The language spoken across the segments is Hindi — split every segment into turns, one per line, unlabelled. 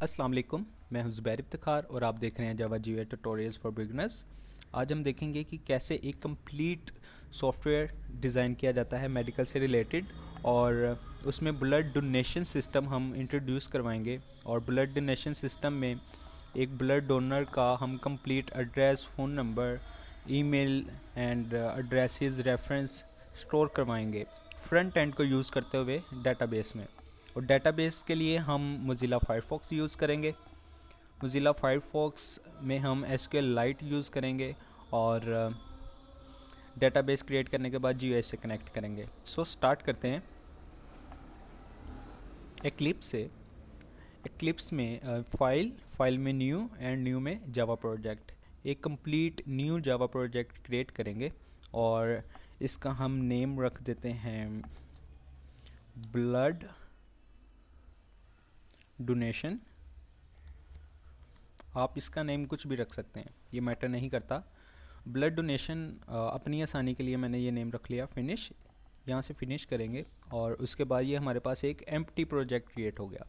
अस्सलाम वालेकुम, मैं हूं ज़ुबैर इफ्तिखार और आप देख रहे हैं जावा जी ट्यूटोरियल्स फॉर बिगनर्स। आज हम देखेंगे कि कैसे एक कंप्लीट सॉफ्टवेयर डिज़ाइन किया जाता है मेडिकल से रिलेटेड, और उसमें ब्लड डोनेशन सिस्टम हम इंट्रोड्यूस करवाएंगे। और ब्लड डोनेशन सिस्टम में एक ब्लड डोनर का हम complete address, phone number, email and addresses reference store करवाएंगे फ्रंट एंड को यूज़ करते हुए डेटाबेस में। और डेटाबेस के लिए हम मोज़िला फायरफॉक्स यूज़ करेंगे। मोज़िला फायरफॉक्स में हम SQLite यूज़ करेंगे और डेटाबेस क्रिएट करने के बाद GUI से कनेक्ट करेंगे। सो स्टार्ट करते हैं एक्लिप्स से। एक्लिप्स में फाइल में न्यू एंड न्यू में जावा प्रोजेक्ट, एक complete new Java project create करेंगे और इसका हम नेम रख देते हैं ब्लड डोनेशन। आप इसका नेम कुछ भी रख सकते हैं, ये मैटर नहीं करता। ब्लड डोनेशन अपनी आसानी के लिए मैंने ये नेम रख लिया। फिनिश, यहाँ से फिनिश करेंगे और उसके बाद ये हमारे पास एक एम्प्टी प्रोजेक्ट क्रिएट हो गया।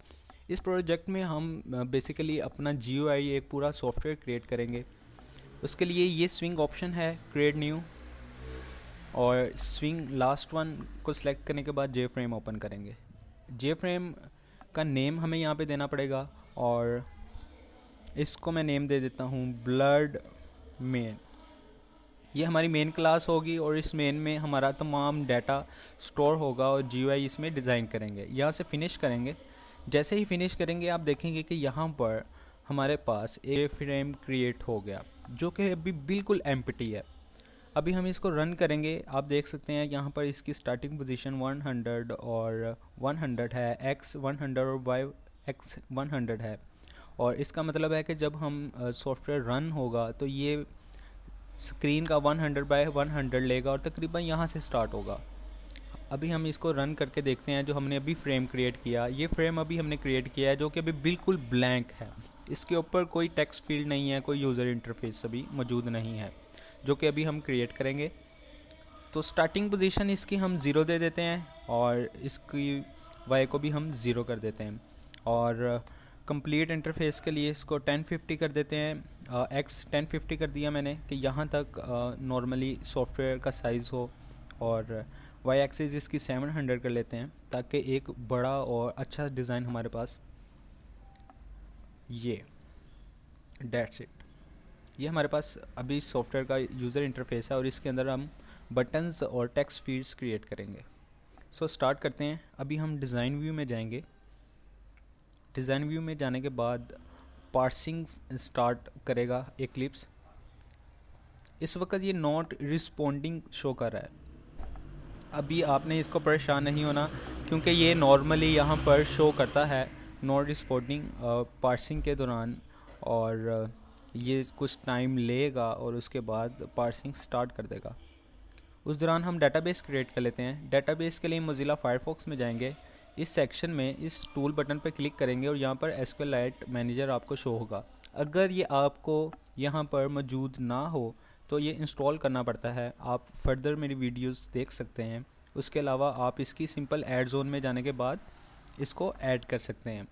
इस प्रोजेक्ट में हम बेसिकली अपना GUI एक पूरा सॉफ्टवेयर क्रिएट करेंगे। उसके लिए ये स्विंग ऑप्शन है, क्रिएट न्यू, और स्विंग लास्ट वन को सिलेक्ट करने के बाद J-फ्रेम ओपन करेंगे। J-फ्रेम का नेम हमें यहाँ पे देना पड़ेगा और इसको मैं नेम दे देता हूँ ब्लड मेन। ये हमारी मेन क्लास होगी और इस मेन में हमारा तमाम डाटा स्टोर होगा और GUI इसमें डिज़ाइन करेंगे। यहाँ से फिनिश करेंगे। जैसे ही फिनिश करेंगे आप देखेंगे कि यहाँ पर हमारे पास एक फ्रेम क्रिएट हो गया जो कि अभी बिल्कुल एम्प्टी है। अभी हम इसको रन करेंगे। आप देख सकते हैं यहाँ पर इसकी स्टार्टिंग पोजीशन 100 और 100 है, X 100 और Y X 100 है। और इसका मतलब है कि जब हम सॉफ्टवेयर रन होगा तो ये स्क्रीन का 100/100 लेगा और तकरीबन यहाँ से स्टार्ट होगा। अभी हम इसको रन करके देखते हैं। जो हमने अभी फ्रेम क्रिएट किया, ये फ्रेम अभी हमने क्रिएट किया है जो कि अभी बिल्कुल ब्लैंक है। इसके ऊपर कोई टेक्स्ट फील्ड नहीं है, कोई यूज़र इंटरफेस अभी मौजूद नहीं है, जो कि अभी हम क्रिएट करेंगे। तो स्टार्टिंग पोजीशन इसकी हम 0 दे देते हैं और इसकी Y को भी हम 0 कर देते हैं। और कंप्लीट इंटरफेस के लिए इसको 1050 कर देते हैं। X 1050 कर दिया मैंने कि यहाँ तक नॉर्मली सॉफ्टवेयर का साइज़ हो। और Y एक्सिस इसकी 700 कर लेते हैं ताकि एक बड़ा और अच्छा डिज़ाइन हमारे पास। ये डेट्स इट। ये हमारे पास अभी सॉफ्टवेयर का यूज़र इंटरफेस है और इसके अंदर हम बटन्स और टेक्स्ट फील्ड्स क्रिएट करेंगे। सो स्टार्ट करते हैं। अभी हम डिज़ाइन व्यू में जाएंगे। डिज़ाइन व्यू में जाने के बाद पार्सिंग स्टार्ट करेगा एक्लिप्स। इस वक्त ये नॉट रिस्पॉन्डिंग शो कर रहा है। अभी आपने इसको परेशान नहीं होना क्योंकि ये नॉर्मली यहाँ पर शो करता है नॉट रिस्पॉन्डिंग पार्सिंग के दौरान, और ये कुछ टाइम लेगा और उसके बाद पार्सिंग स्टार्ट कर देगा। उस दौरान हम डेटाबेस क्रिएट कर लेते हैं। डेटाबेस के लिए मोज़िला फायरफॉक्स में जाएंगे। इस सेक्शन में इस टूल बटन पर क्लिक करेंगे और यहाँ पर SQLite मैनेजर आपको शो होगा। अगर ये आपको यहाँ पर मौजूद ना हो तो ये इंस्टॉल करना पड़ता है। आप फर्दर मेरी वीडियोस देख सकते हैं। उसके अलावा आप इसकी सिंपल ऐड जोन में जाने के बाद इसको ऐड कर सकते हैं।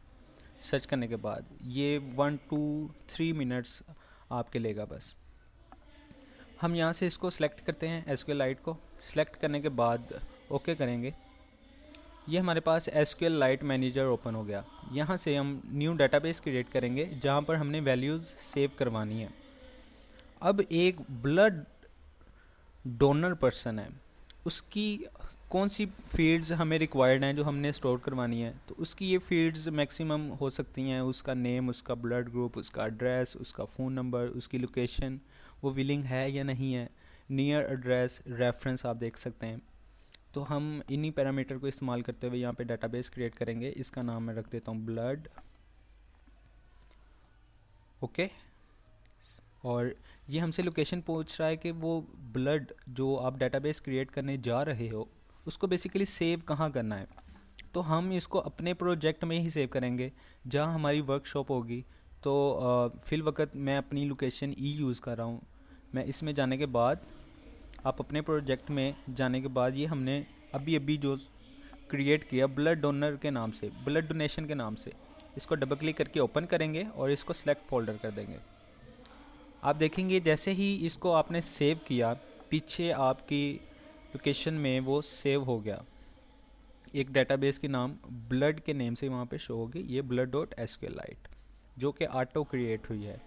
सर्च करने के बाद ये 1-2-3 मिनट्स आपके लेगा बस। हम यहाँ से इसको सिलेक्ट करते हैं, SQLite को सिलेक्ट करने के बाद ओके करेंगे। ये हमारे पास SQLite मैनेजर ओपन हो गया। यहाँ से हम न्यू डेटाबेस क्रिएट करेंगे जहाँ पर हमने वैल्यूज़ सेव करवानी है। अब एक ब्लड डोनर पर्सन है, उसकी कौन सी फील्ड्स हमें रिक्वायर्ड हैं जो हमने स्टोर करवानी है। तो उसकी ये फील्ड्स मैक्सिमम हो सकती हैं, उसका नेम, उसका ब्लड ग्रुप, उसका एड्रेस, उसका फ़ोन नंबर, उसकी लोकेशन, वो विलिंग है या नहीं है, नियर एड्रेस, रेफरेंस आप देख सकते हैं। तो हम इन्हीं पैरामीटर को इस्तेमाल करते हुए यहाँ पे डेटाबेस क्रिएट करेंगे। इसका नाम मैं रख देता हूँ ब्लड। ओके। और ये हमसे लोकेशन पूछ रहा है कि वो ब्लड जो आप डेटाबेस क्रिएट करने जा रहे हो उसको बेसिकली सेव कहाँ करना है। तो हम इसको अपने प्रोजेक्ट में ही सेव करेंगे जहाँ हमारी वर्कशॉप होगी। तो फिल वक्त मैं अपनी लोकेशन E यूज़ कर रहा हूँ। मैं इसमें जाने के बाद आप अपने प्रोजेक्ट में जाने के बाद ये हमने अभी जो क्रिएट किया ब्लड डोनर के नाम से, ब्लड डोनेशन के नाम से, इसको डबल क्लिक करके ओपन करेंगे और इसको सेलेक्ट फोल्डर कर देंगे। आप देखेंगे जैसे ही इसको आपने सेव किया, पीछे आपकी लोकेशन में वो सेव हो गया। एक डेटाबेस के नाम ब्लड के नेम से वहाँ पे शो होगी, ये blood.sqlite, जो कि ऑटो क्रिएट हुई है।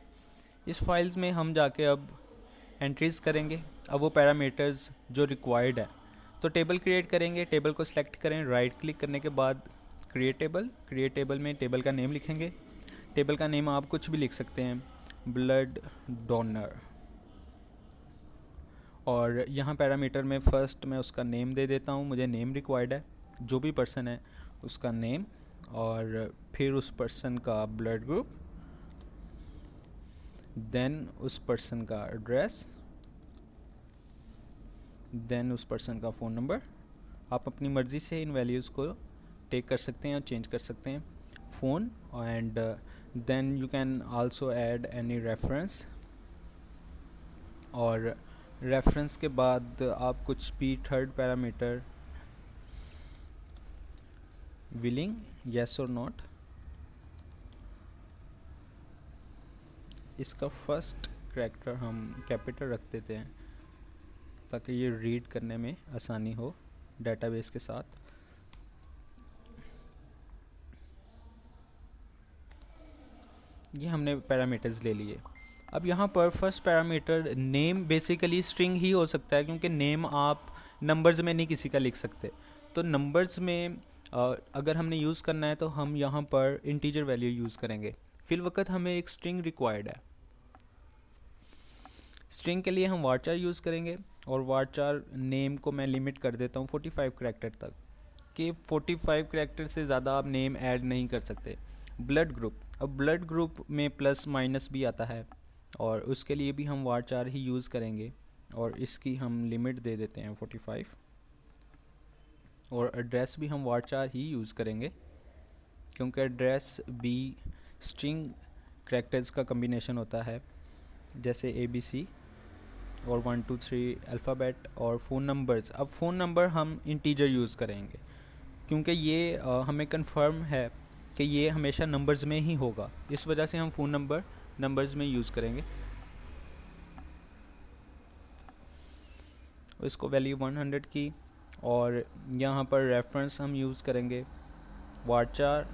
इस फाइल्स में हम जाके अब एंट्रीज़ करेंगे। अब वो पैरामीटर्स जो रिक्वायर्ड है, तो टेबल क्रिएट करेंगे। टेबल को सिलेक्ट करें, राइट क्लिक करने के बाद क्रिएट टेबल में टेबल का नेम लिखेंगे। टेबल का नेम आप कुछ भी लिख सकते हैं, ब्लड डोनर। और यहाँ पैरामीटर में फ़र्स्ट मैं उसका नेम दे देता हूँ, मुझे नेम रिक्वायर्ड है, जो भी पर्सन है उसका नेम, और फिर उस पर्सन का ब्लड ग्रुप, देन उस पर्सन का एड्रेस, देन उस पर्सन का फ़ोन नंबर। आप अपनी मर्ज़ी से इन वैल्यूज़ को टेक कर सकते हैं और चेंज कर सकते हैं। Phone, and then you can also add any reference, और रेफरेंस के बाद आप कुछ भी थर्ड पैरामीटर, विलिंग, येस और नॉट। इसका फर्स्ट करैक्टर हम कैपिटल रख देते हैं ताकि ये रीड करने में आसानी हो डेटाबेस के साथ। ये हमने पैरामीटर्स ले लिए। अब यहाँ पर first parameter name basically string ही हो सकता है, क्योंकि नेम आप नंबर्स में नहीं किसी का लिख सकते। तो नंबर्स में अगर हमने यूज़ करना है तो हम यहाँ पर इंटीजर वैल्यू यूज़ करेंगे। फिल वक्त हमें एक स्ट्रिंग रिक्वायर्ड है। स्ट्रिंग के लिए हम वारचार यूज़ करेंगे, और वारचार नेम को मैं लिमिट कर देता हूँ 45 करैक्टर तक, कि 45 करैक्टर से ज़्यादा आप नेम ऐड नहीं कर सकते। ब्लड ग्रुप, अब ब्लड ग्रुप में प्लस माइनस भी आता है, और उसके लिए भी हम वारचार ही यूज़ करेंगे, और इसकी हम लिमिट दे देते हैं 45। और एड्रेस भी हम वारचार ही यूज़ करेंगे, क्योंकि एड्रेस भी स्ट्रिंग करैक्टर्स का कम्बिनेशन होता है, जैसे ABC और 1 2 3 अल्फ़ाबेट। और फ़ोन नंबर्स, अब फ़ोन नंबर हम इंटीजर यूज़ करेंगे, क्योंकि ये हमें कंफर्म है कि ये हमेशा नंबर्स में ही होगा, इस वजह से हम फ़ोन नंबर नंबर्स में यूज़ करेंगे। इसको वैल्यू 100 की, और यहाँ पर रेफरेंस हम यूज़ करेंगे वारचार,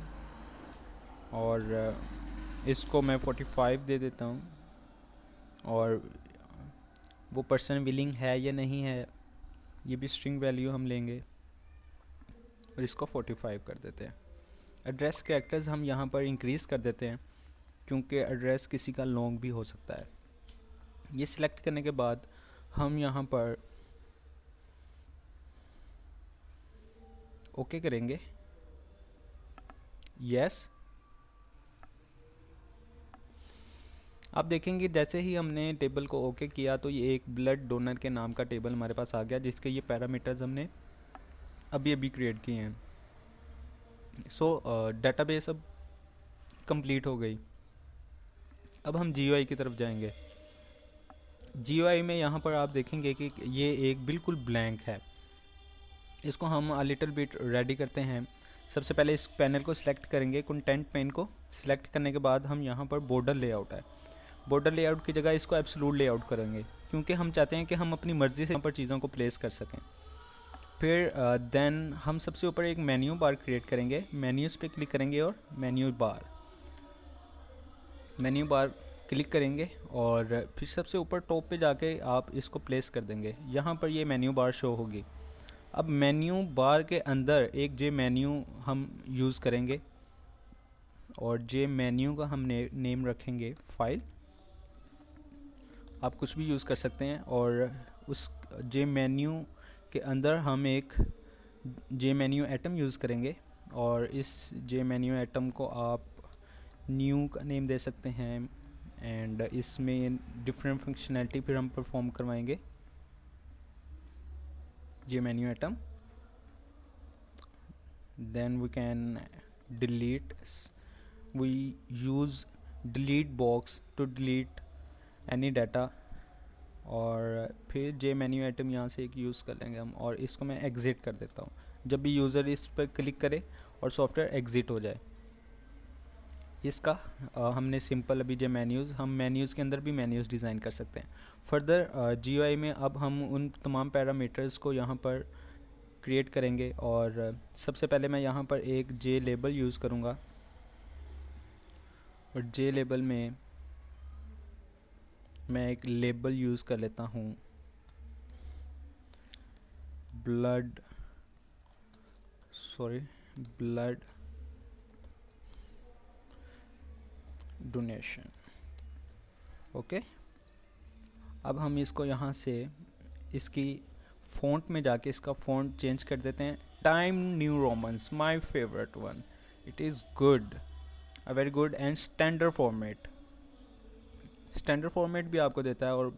और इसको मैं 45 दे देता हूँ। और वो पर्सन विलिंग है या नहीं है, ये भी स्ट्रिंग वैल्यू हम लेंगे, और इसको 45 कर देते हैं। एड्रेस कैरेक्टर्स हम यहाँ पर इंक्रीज़ कर देते हैं, क्योंकि एड्रेस किसी का लॉन्ग भी हो सकता है। ये सिलेक्ट करने के बाद हम यहाँ पर ओके करेंगे, यस। आप देखेंगे जैसे ही हमने टेबल को ओके किया तो ये एक ब्लड डोनर के नाम का टेबल हमारे पास आ गया, जिसके ये पैरामीटर्स हमने अभी क्रिएट किए हैं। सो डेटाबेस अब कंप्लीट हो गई। अब हम GUI की तरफ जाएंगे। GUI में यहाँ पर आप देखेंगे कि ये एक बिल्कुल ब्लैंक है। इसको हम लिटिल बिट रेडी करते हैं। सबसे पहले इस पैनल को सिलेक्ट करेंगे, कंटेंट पेन को सिलेक्ट करने के बाद हम यहाँ पर बॉर्डर लेआउट है, बॉर्डर लेआउट की जगह इसको एब्सोल्यूट लेआउट करेंगे, क्योंकि हम चाहते हैं कि हम अपनी मर्ज़ी से यहाँ पर चीज़ों को प्लेस कर सकें। फिर देन हम सबसे ऊपर एक मेन्यू बार क्रिएट करेंगे। मेन्यूज़ पे क्लिक करेंगे और मेन्यू बार क्लिक करेंगे, और फिर सबसे ऊपर टॉप पे जाके आप इसको प्लेस कर देंगे। यहाँ पर ये मेन्यू बार शो होगी। अब मेन्यू बार के अंदर एक जे मेन्यू हम यूज़ करेंगे, और जे मेन्यू का हम नेम रखेंगे फाइल। आप कुछ भी यूज़ कर सकते हैं, और उस जे मेन्यू के अंदर हम एक जे मेन्यू आइटम यूज़ करेंगे, और इस जे मेन्यू आइटम को आप न्यू का नेम दे सकते हैं, एंड इसमें डिफरेंट फंक्शनैलिटी फिर हम परफॉर्म करवाएंगे। J menu item, then we can delete, we use delete box to delete any data, और फिर जे मेन्यू आइटम यहाँ से एक यूज़ कर लेंगे हम, और इसको मैं एग्ज़िट कर देता हूँ। जब भी यूज़र इस पर क्लिक करे और सॉफ्टवेयर एग्ज़िट हो जाए, इसका हमने सिंपल अभी जो मेन्यूज़, हम मेन्यूज़ के अंदर भी मेन्यूज़ डिज़ाइन कर सकते हैं। फर्दर GUI में अब हम उन तमाम पैरामीटर्स को यहाँ पर क्रिएट करेंगे, और सबसे पहले मैं यहाँ पर एक जे लेबल यूज़ करूँगा, और जे लेबल में मैं एक लेबल यूज़ कर लेता हूँ ब्लड डोनेशन। ओके, अब हम इसको यहाँ से इसकी फ़ॉन्ट में जाके इसका फ़ॉन्ट चेंज कर देते हैं, time new Romans, my favourite one, it is good, a very good and standard format. Standard format भी आपको देता है और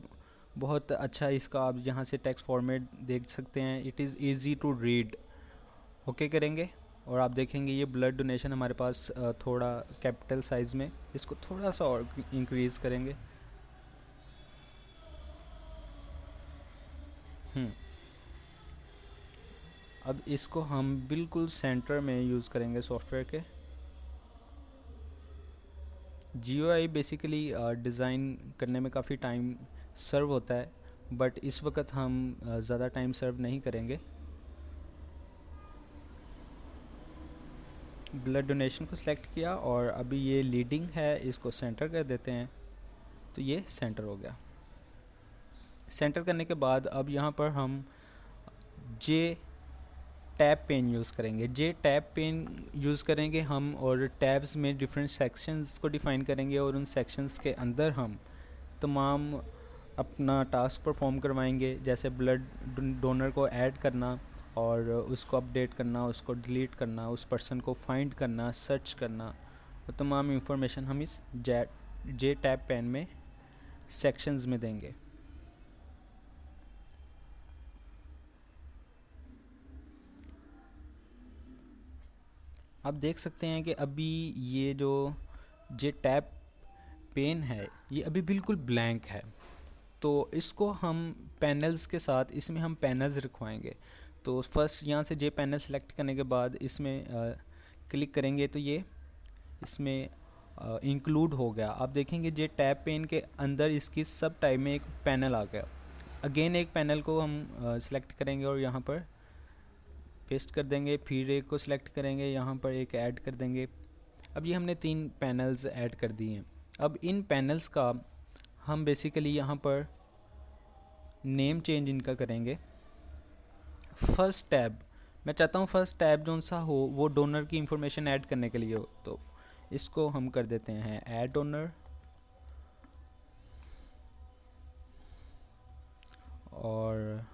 बहुत अच्छा इसका आप यहाँ से टेक्स्ट फॉर्मेट देख सकते हैं, it is easy to read. Okay करेंगे और आप देखेंगे ये ब्लड डोनेशन हमारे पास थोड़ा कैपिटल साइज़ में, इसको थोड़ा सा और इंक्रीज़ करेंगे। अब इसको हम बिल्कुल सेंटर में यूज़ करेंगे सॉफ्टवेयर के। GUI बेसिकली डिज़ाइन करने में काफ़ी टाइम सर्व होता है, बट इस वक्त हम ज़्यादा टाइम सर्व नहीं करेंगे। ब्लड डोनेशन को सिलेक्ट किया और अभी ये लीडिंग है, इसको सेंटर कर देते हैं, तो ये सेंटर हो गया। सेंटर करने के बाद अब यहाँ पर हम जे टैब पेन यूज़ करेंगे। जे टैब पेन यूज़ करेंगे हम, और टैब्स में डिफरेंट सेक्शंस को डिफ़ाइन करेंगे, और उन सेक्शंस के अंदर हम तमाम अपना टास्क परफॉर्म करवाएंगे, जैसे ब्लड डोनर को ऐड करना और उसको अपडेट करना, उसको डिलीट करना, उस पर्सन को फाइंड करना, सर्च करना, वो तमाम इंफॉर्मेशन हम इस जे टैब पेन में सेक्शंस में देंगे। आप देख सकते हैं कि अभी ये जो जे टैब पेन है ये अभी बिल्कुल ब्लैंक है, तो इसको हम पैनल्स के साथ इसमें हम पैनल्स रखवाएंगे। तो फर्स्ट यहाँ से जे पैनल सेलेक्ट करने के बाद इसमें क्लिक करेंगे तो ये इसमें इंक्लूड हो गया। आप देखेंगे जे टैब पेन के अंदर इसकी सब टाइप में एक पैनल आ गया। अगेन एक पैनल को हम सिलेक्ट करेंगे और यहाँ पर पेस्ट कर देंगे, फिर एक को सिलेक्ट करेंगे, यहाँ पर एक ऐड कर देंगे। अब ये हमने 3 पैनल्स ऐड कर दिए हैं। अब इन पैनल्स का हम बेसिकली यहाँ पर नेम चेंज इनका करेंगे। फर्स्ट टैब मैं चाहता हूँ फर्स्ट टैब जो सा हो वो डोनर की इंफॉर्मेशन ऐड करने के लिए हो, तो इसको हम कर देते हैं ऐड डोनर, और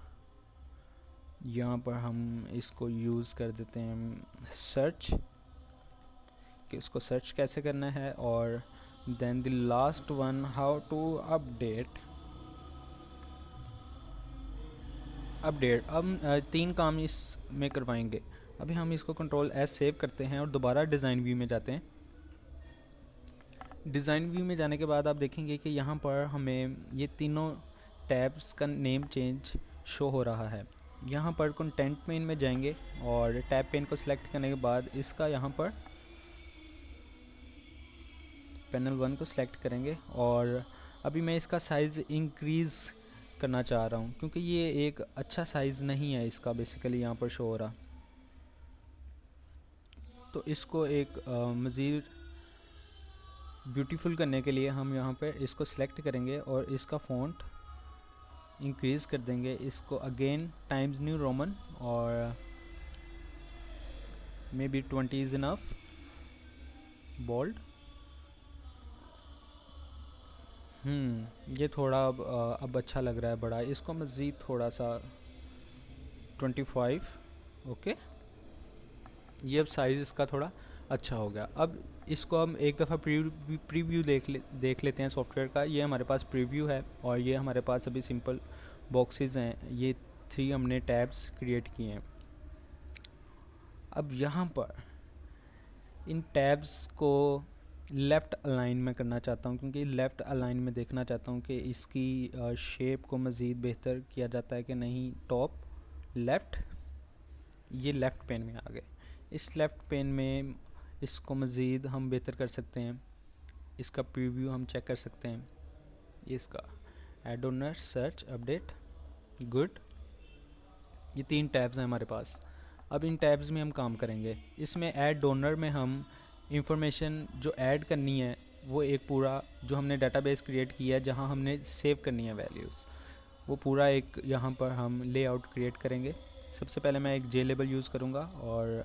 यहाँ पर हम इसको यूज़ कर देते हैं सर्च, कि इसको सर्च कैसे करना है, और then the last one how to update. अब 3 काम इसमें करवाएंगे। अभी हम इसको Ctrl+S सेव करते हैं और दोबारा डिज़ाइन व्यू में जाते हैं। डिज़ाइन व्यू में जाने के बाद आप देखेंगे कि यहाँ पर हमें ये तीनों टैब्स का नेम चेंज शो हो रहा है। यहाँ पर कंटेंट पेन में जाएंगे और टैब पेन को सिलेक्ट करने के बाद इसका यहाँ पर पैनल 1 को सिलेक्ट करेंगे, और अभी मैं इसका साइज़ इंक्रीज़ करना चाह रहा हूँ क्योंकि ये एक अच्छा साइज़ नहीं है इसका बेसिकली यहाँ पर शो हो रहा। तो इसको एक मज़ीद ब्यूटीफुल करने के लिए हम यहाँ पर इसको सिलेक्ट करेंगे और इसका फ़ॉन्ट इंक्रीज़ कर देंगे। इसको अगेन टाइम्स न्यू रोमन और maybe 20 is enough, bold. ये थोड़ा अब अच्छा लग रहा है बड़ा, इसको मज़ीद थोड़ा सा 25। ओके, ये अब साइज़ इसका थोड़ा अच्छा हो गया। अब इसको हम एक दफ़ा प्रीव्यू देख लेते हैं सॉफ्टवेयर का। ये हमारे पास प्रीव्यू है और ये हमारे पास अभी सिंपल बॉक्सेस हैं। ये 3 हमने टैब्स क्रिएट किए हैं। अब यहाँ पर इन टैब्स को लेफ़्ट अलाइन में करना चाहता हूँ क्योंकि लेफ़्ट अलाइन में देखना चाहता हूँ कि इसकी शेप को मज़ीद बेहतर किया जाता है कि नहीं। टॉप लेफ़्ट, ये लेफ़्ट पेन में आ गए। इस लेफ़्ट पेन में इसको मज़ीद हम बेहतर कर सकते हैं, इसका प्रीव्यू हम चेक कर सकते हैं। इसका add owner, search, update, good, ये 3 टैब्स हैं हमारे पास। अब इन टैब्स में हम काम करेंगे। इसमें ऐड डोनर में हम इंफॉर्मेशन जो ऐड करनी है वो एक पूरा जो हमने डेटाबेस क्रिएट किया है जहाँ हमने सेव करनी है वैल्यूज़, वो पूरा एक यहाँ पर हम लेआउट क्रिएट करेंगे। सबसे पहले मैं एक जे लेबल यूज़ करूँगा और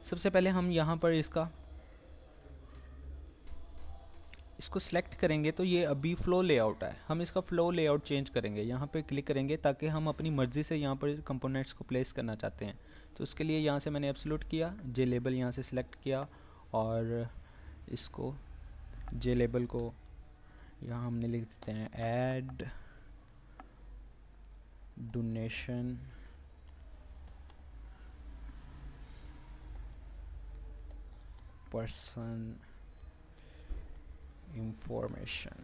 सबसे पहले हम यहाँ पर इसको सिलेक्ट करेंगे। तो ये अभी फ़्लो लेआउट है, हम इसका फ़्लो लेआउट चेंज करेंगे। यहाँ पे क्लिक करेंगे ताकि हम अपनी मर्ज़ी से यहाँ पर कंपोनेंट्स को प्लेस करना चाहते हैं। तो उसके लिए यहाँ से मैंने एब्सोल्यूट किया, जे लेबल यहाँ से सिलेक्ट किया और इसको जे लेबल को यहाँ हमने लिख देते हैं ऐड डोनेशन पर्सन इंफॉर्मेशन।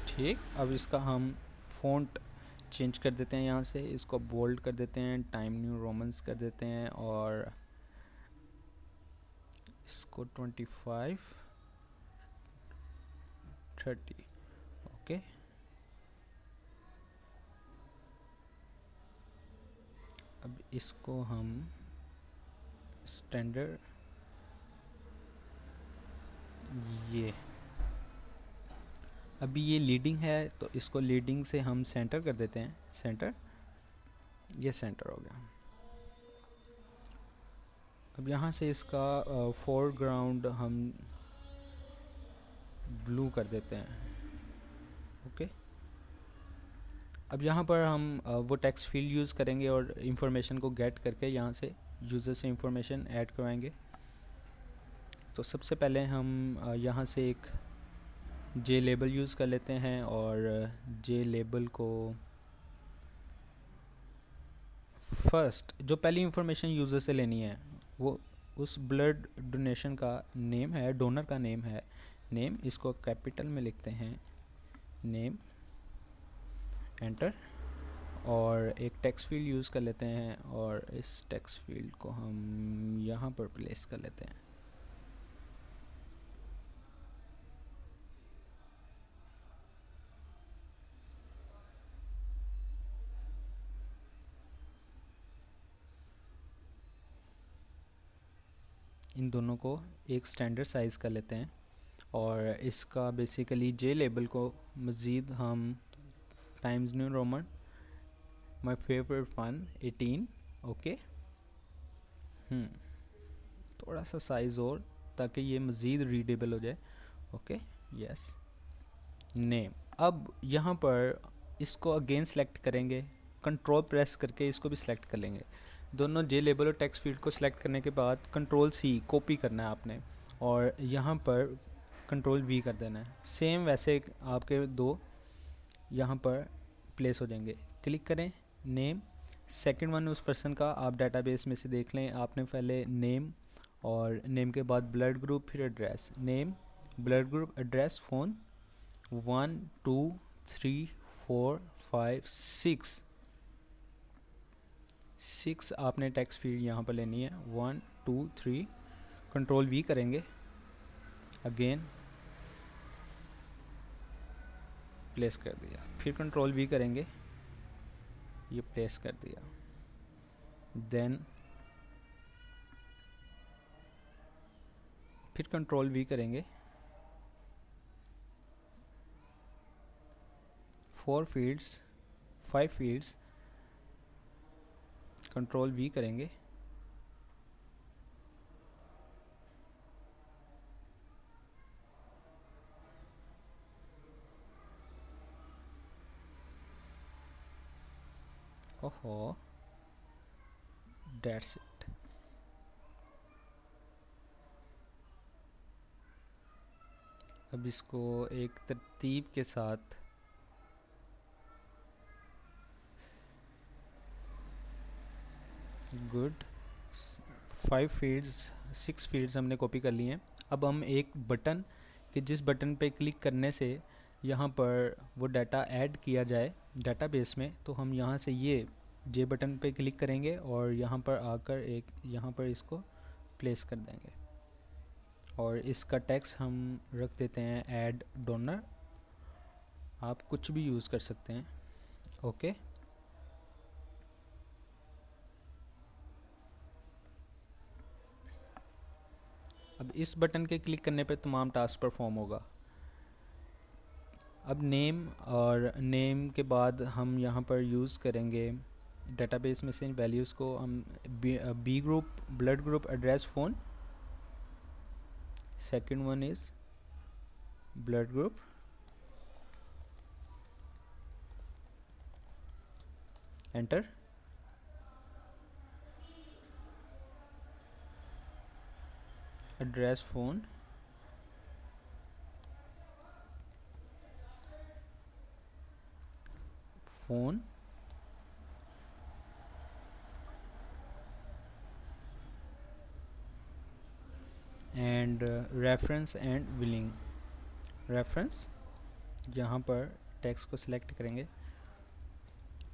ठीक, अब इसका हम फ़ॉन्ट चेंज कर देते हैं, यहाँ से इसको बोल्ड कर देते हैं, टाइम न्यू रोमन्स कर देते हैं और इसको 25 30। ओके, अब इसको हम स्टैंडर्ड ये अभी ये लीडिंग है तो इसको लीडिंग से हम सेंटर कर देते हैं, सेंटर, ये सेंटर हो गया। अब यहाँ से इसका फोरग्राउंड हम ब्लू कर देते हैं। ओके, अब यहाँ पर हम वो टेक्स्ट फील्ड यूज़ करेंगे और इंफॉर्मेशन को गेट करके यहाँ से यूज़र से इंफॉर्मेशन ऐड करवाएंगे। तो सबसे पहले हम यहाँ से एक जे लेबल यूज़ कर लेते हैं और जे लेबल को फर्स्ट जो पहली इंफॉर्मेशन यूज़र से लेनी है वो उस ब्लड डोनेशन का नेम है, डोनर का नेम है, नेम, इसको कैपिटल में लिखते हैं, नेम, एंटर, और एक टेक्स्ट फील्ड यूज़ कर लेते हैं और इस टेक्स्ट फील्ड को हम यहाँ पर प्लेस कर लेते हैं। इन दोनों को एक स्टैंडर्ड साइज़ कर लेते हैं और इसका बेसिकली जे लेबल को मज़ीद हम times New Roman, my favourite one 18। Okay, थोड़ा सा साइज़ और ताकि ये मज़ीद रीडेबल हो जाए। Okay, yes, name. अब यहाँ पर इसको अगेन सेलेक्ट करेंगे, कंट्रोल प्रेस करके इसको भी सिलेक्ट कर लेंगे। दोनों जे लेबल और टेक्स्ट फील्ड को सिलेक्ट करने के बाद कंट्रोल सी कॉपी करना है आपने और यहाँ पर कंट्रोल वी कर देना है। सेम वैसे आपके दो यहाँ पर प्लेस हो जाएंगे। क्लिक करें, नेम, सेकंड वन उस पर्सन का आप डाटाबेस में से देख लें। आपने पहले नेम और नेम के बाद ब्लड ग्रुप, फिर address, name, blood group, address, phone, 1 2 3 4 5 6 आपने टेक्स्ट फील्ड यहाँ पर लेनी है। 1 2 3, कंट्रोल वी करेंगे, अगेन प्लेस कर दिया, फिर कंट्रोल वी करेंगे, ये प्लेस कर दिया, देन फिर कंट्रोल वी करेंगे, 4 फील्ड्स 5 फील्ड्स, कंट्रोल वी करेंगे, ओहो, दैट्स इट। अब इसको एक तरतीब के साथ गुड, 5 फील्ड्स 6 फील्ड्स हमने कॉपी कर लिए हैं। अब हम एक बटन कि जिस बटन पे क्लिक करने से यहाँ पर वो डाटा ऐड किया जाए डाटाबेस में, तो हम यहाँ से ये जे बटन पे क्लिक करेंगे और यहाँ पर आकर एक यहाँ पर इसको प्लेस कर देंगे और इसका टेक्स्ट हम रख देते हैं ऐड डोनर। आप कुछ भी यूज़ कर सकते हैं। ओके, अब इस बटन के क्लिक करने पे तमाम टास्क परफॉर्म होगा। अब नेम, और नेम के बाद हम यहाँ पर यूज़ करेंगे डेटाबेस में से इन वैल्यूज़ को। हम B group, blood group, address, phone. Second one is blood group, enter. Address, phone, phone, and reference and billing. Reference, यहाँ पर टेक्स्ट को सिलेक्ट करेंगे,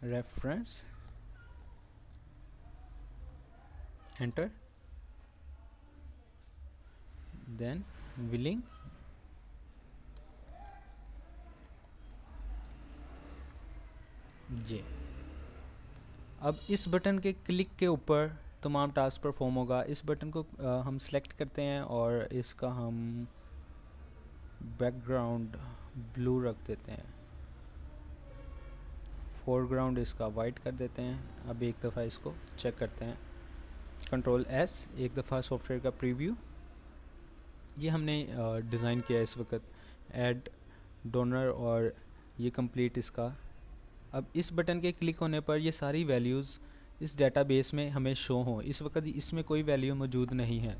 रेफरेंस, एंटर, देन बिलिंग, जे। अब इस बटन के क्लिक के ऊपर तमाम टास्क परफॉर्म होगा। इस बटन को हम सेलेक्ट करते हैं और इसका हम बैकग्राउंड ब्लू रख देते हैं, फोरग्राउंड इसका वाइट कर देते हैं। अब एक दफ़ा इसको चेक करते हैं, कंट्रोल एस, एक दफ़ा सॉफ्टवेयर का प्रीव्यू। ये हमने डिज़ाइन किया है इस वक्त, ऐड डोनर, और ये कंप्लीट इसका। अब इस बटन के क्लिक होने पर ये सारी वैल्यूज़ इस डेटाबेस में हमें शो हों। इस वक्त इसमें कोई वैल्यू मौजूद नहीं है।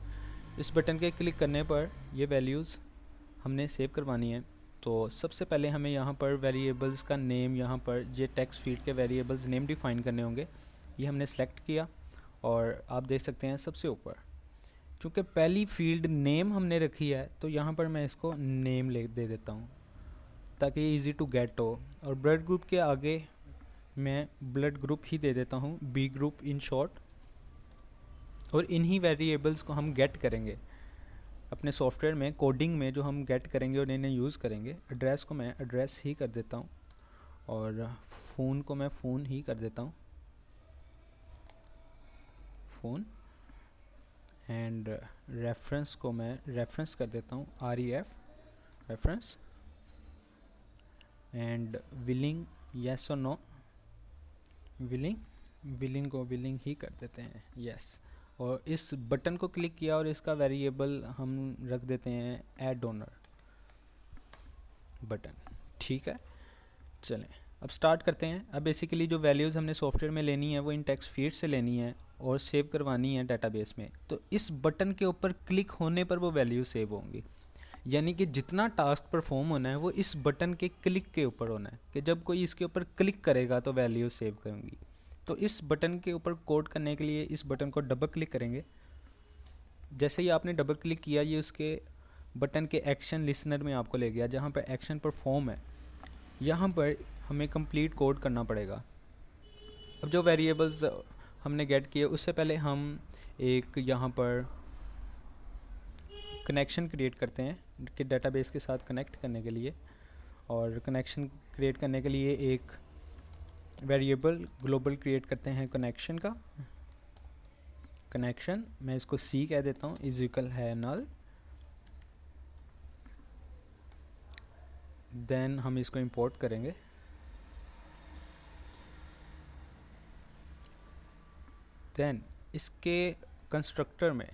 इस बटन के क्लिक करने पर ये वैल्यूज़ हमने सेव करवानी है। तो सबसे पहले हमें यहाँ पर वेरिएबल्स का नेम, यहाँ पर ये टेक्स्ट फील्ड के वेरिएबल्स नेम डिफ़ाइन करने होंगे। ये हमने सेलेक्ट किया और आप देख सकते हैं सबसे ऊपर, चूँकि पहली फील्ड नेम हमने रखी है तो यहाँ पर मैं इसको नेम दे देता हूँ ताकि ये ईज़ी टू गेट हो। और ब्लड ग्रुप के आगे मैं ब्लड ग्रुप ही दे देता हूँ, बी ग्रुप इन शॉर्ट। और इन्हीं वेरिएबल्स को हम गेट करेंगे अपने सॉफ्टवेयर में, कोडिंग में जो हम गेट करेंगे और इन्हें यूज़ करेंगे। एड्रेस को मैं एड्रेस ही कर देता हूँ और फ़ोन को मैं फ़ोन ही कर देता हूँ, फ़ोन। एंड रेफरेंस को मैं रेफरेंस कर देता हूँ, REF, reference. And willing, yes और नो, विलिंग, विलिंग को विलिंग ही कर देते हैं, यस। और इस बटन को क्लिक किया और इसका वेरिएबल हम रख देते हैं ऐड डोनर बटन, ठीक है। चलें अब स्टार्ट करते हैं। अब बेसिकली जो वैल्यूज़ हमने सॉफ्टवेयर में लेनी है वो इन टेक्स्ट फील्ड से लेनी है और सेव करवानी है डेटाबेस में। तो इस बटन के ऊपर क्लिक होने पर वो वैल्यू सेव होंगी, यानी कि जितना टास्क परफॉर्म होना है वो इस बटन के क्लिक के ऊपर होना है, कि जब कोई इसके ऊपर क्लिक करेगा तो वैल्यू सेव करेंगी। तो इस बटन के ऊपर कोड करने के लिए इस बटन को डबल क्लिक करेंगे। जैसे ही आपने डबल क्लिक किया ये उसके बटन के एक्शन लिसनर में आपको ले गया, जहाँ पर एक्शन परफॉर्म है। यहाँ पर हमें कंप्लीट कोड करना पड़ेगा। अब जो वेरिएबल्स हमने गेट किए उससे पहले हम एक यहाँ पर कनेक्शन क्रिएट करते हैं कि डेटाबेस के साथ कनेक्ट करने के लिए। और कनेक्शन क्रिएट करने के लिए एक वेरिएबल ग्लोबल क्रिएट करते हैं कनेक्शन का। कनेक्शन मैं इसको C कह देता हूँ, इज इक्वल है नल। देन हम इसको इंपोर्ट करेंगे। देन इसके कंस्ट्रक्टर में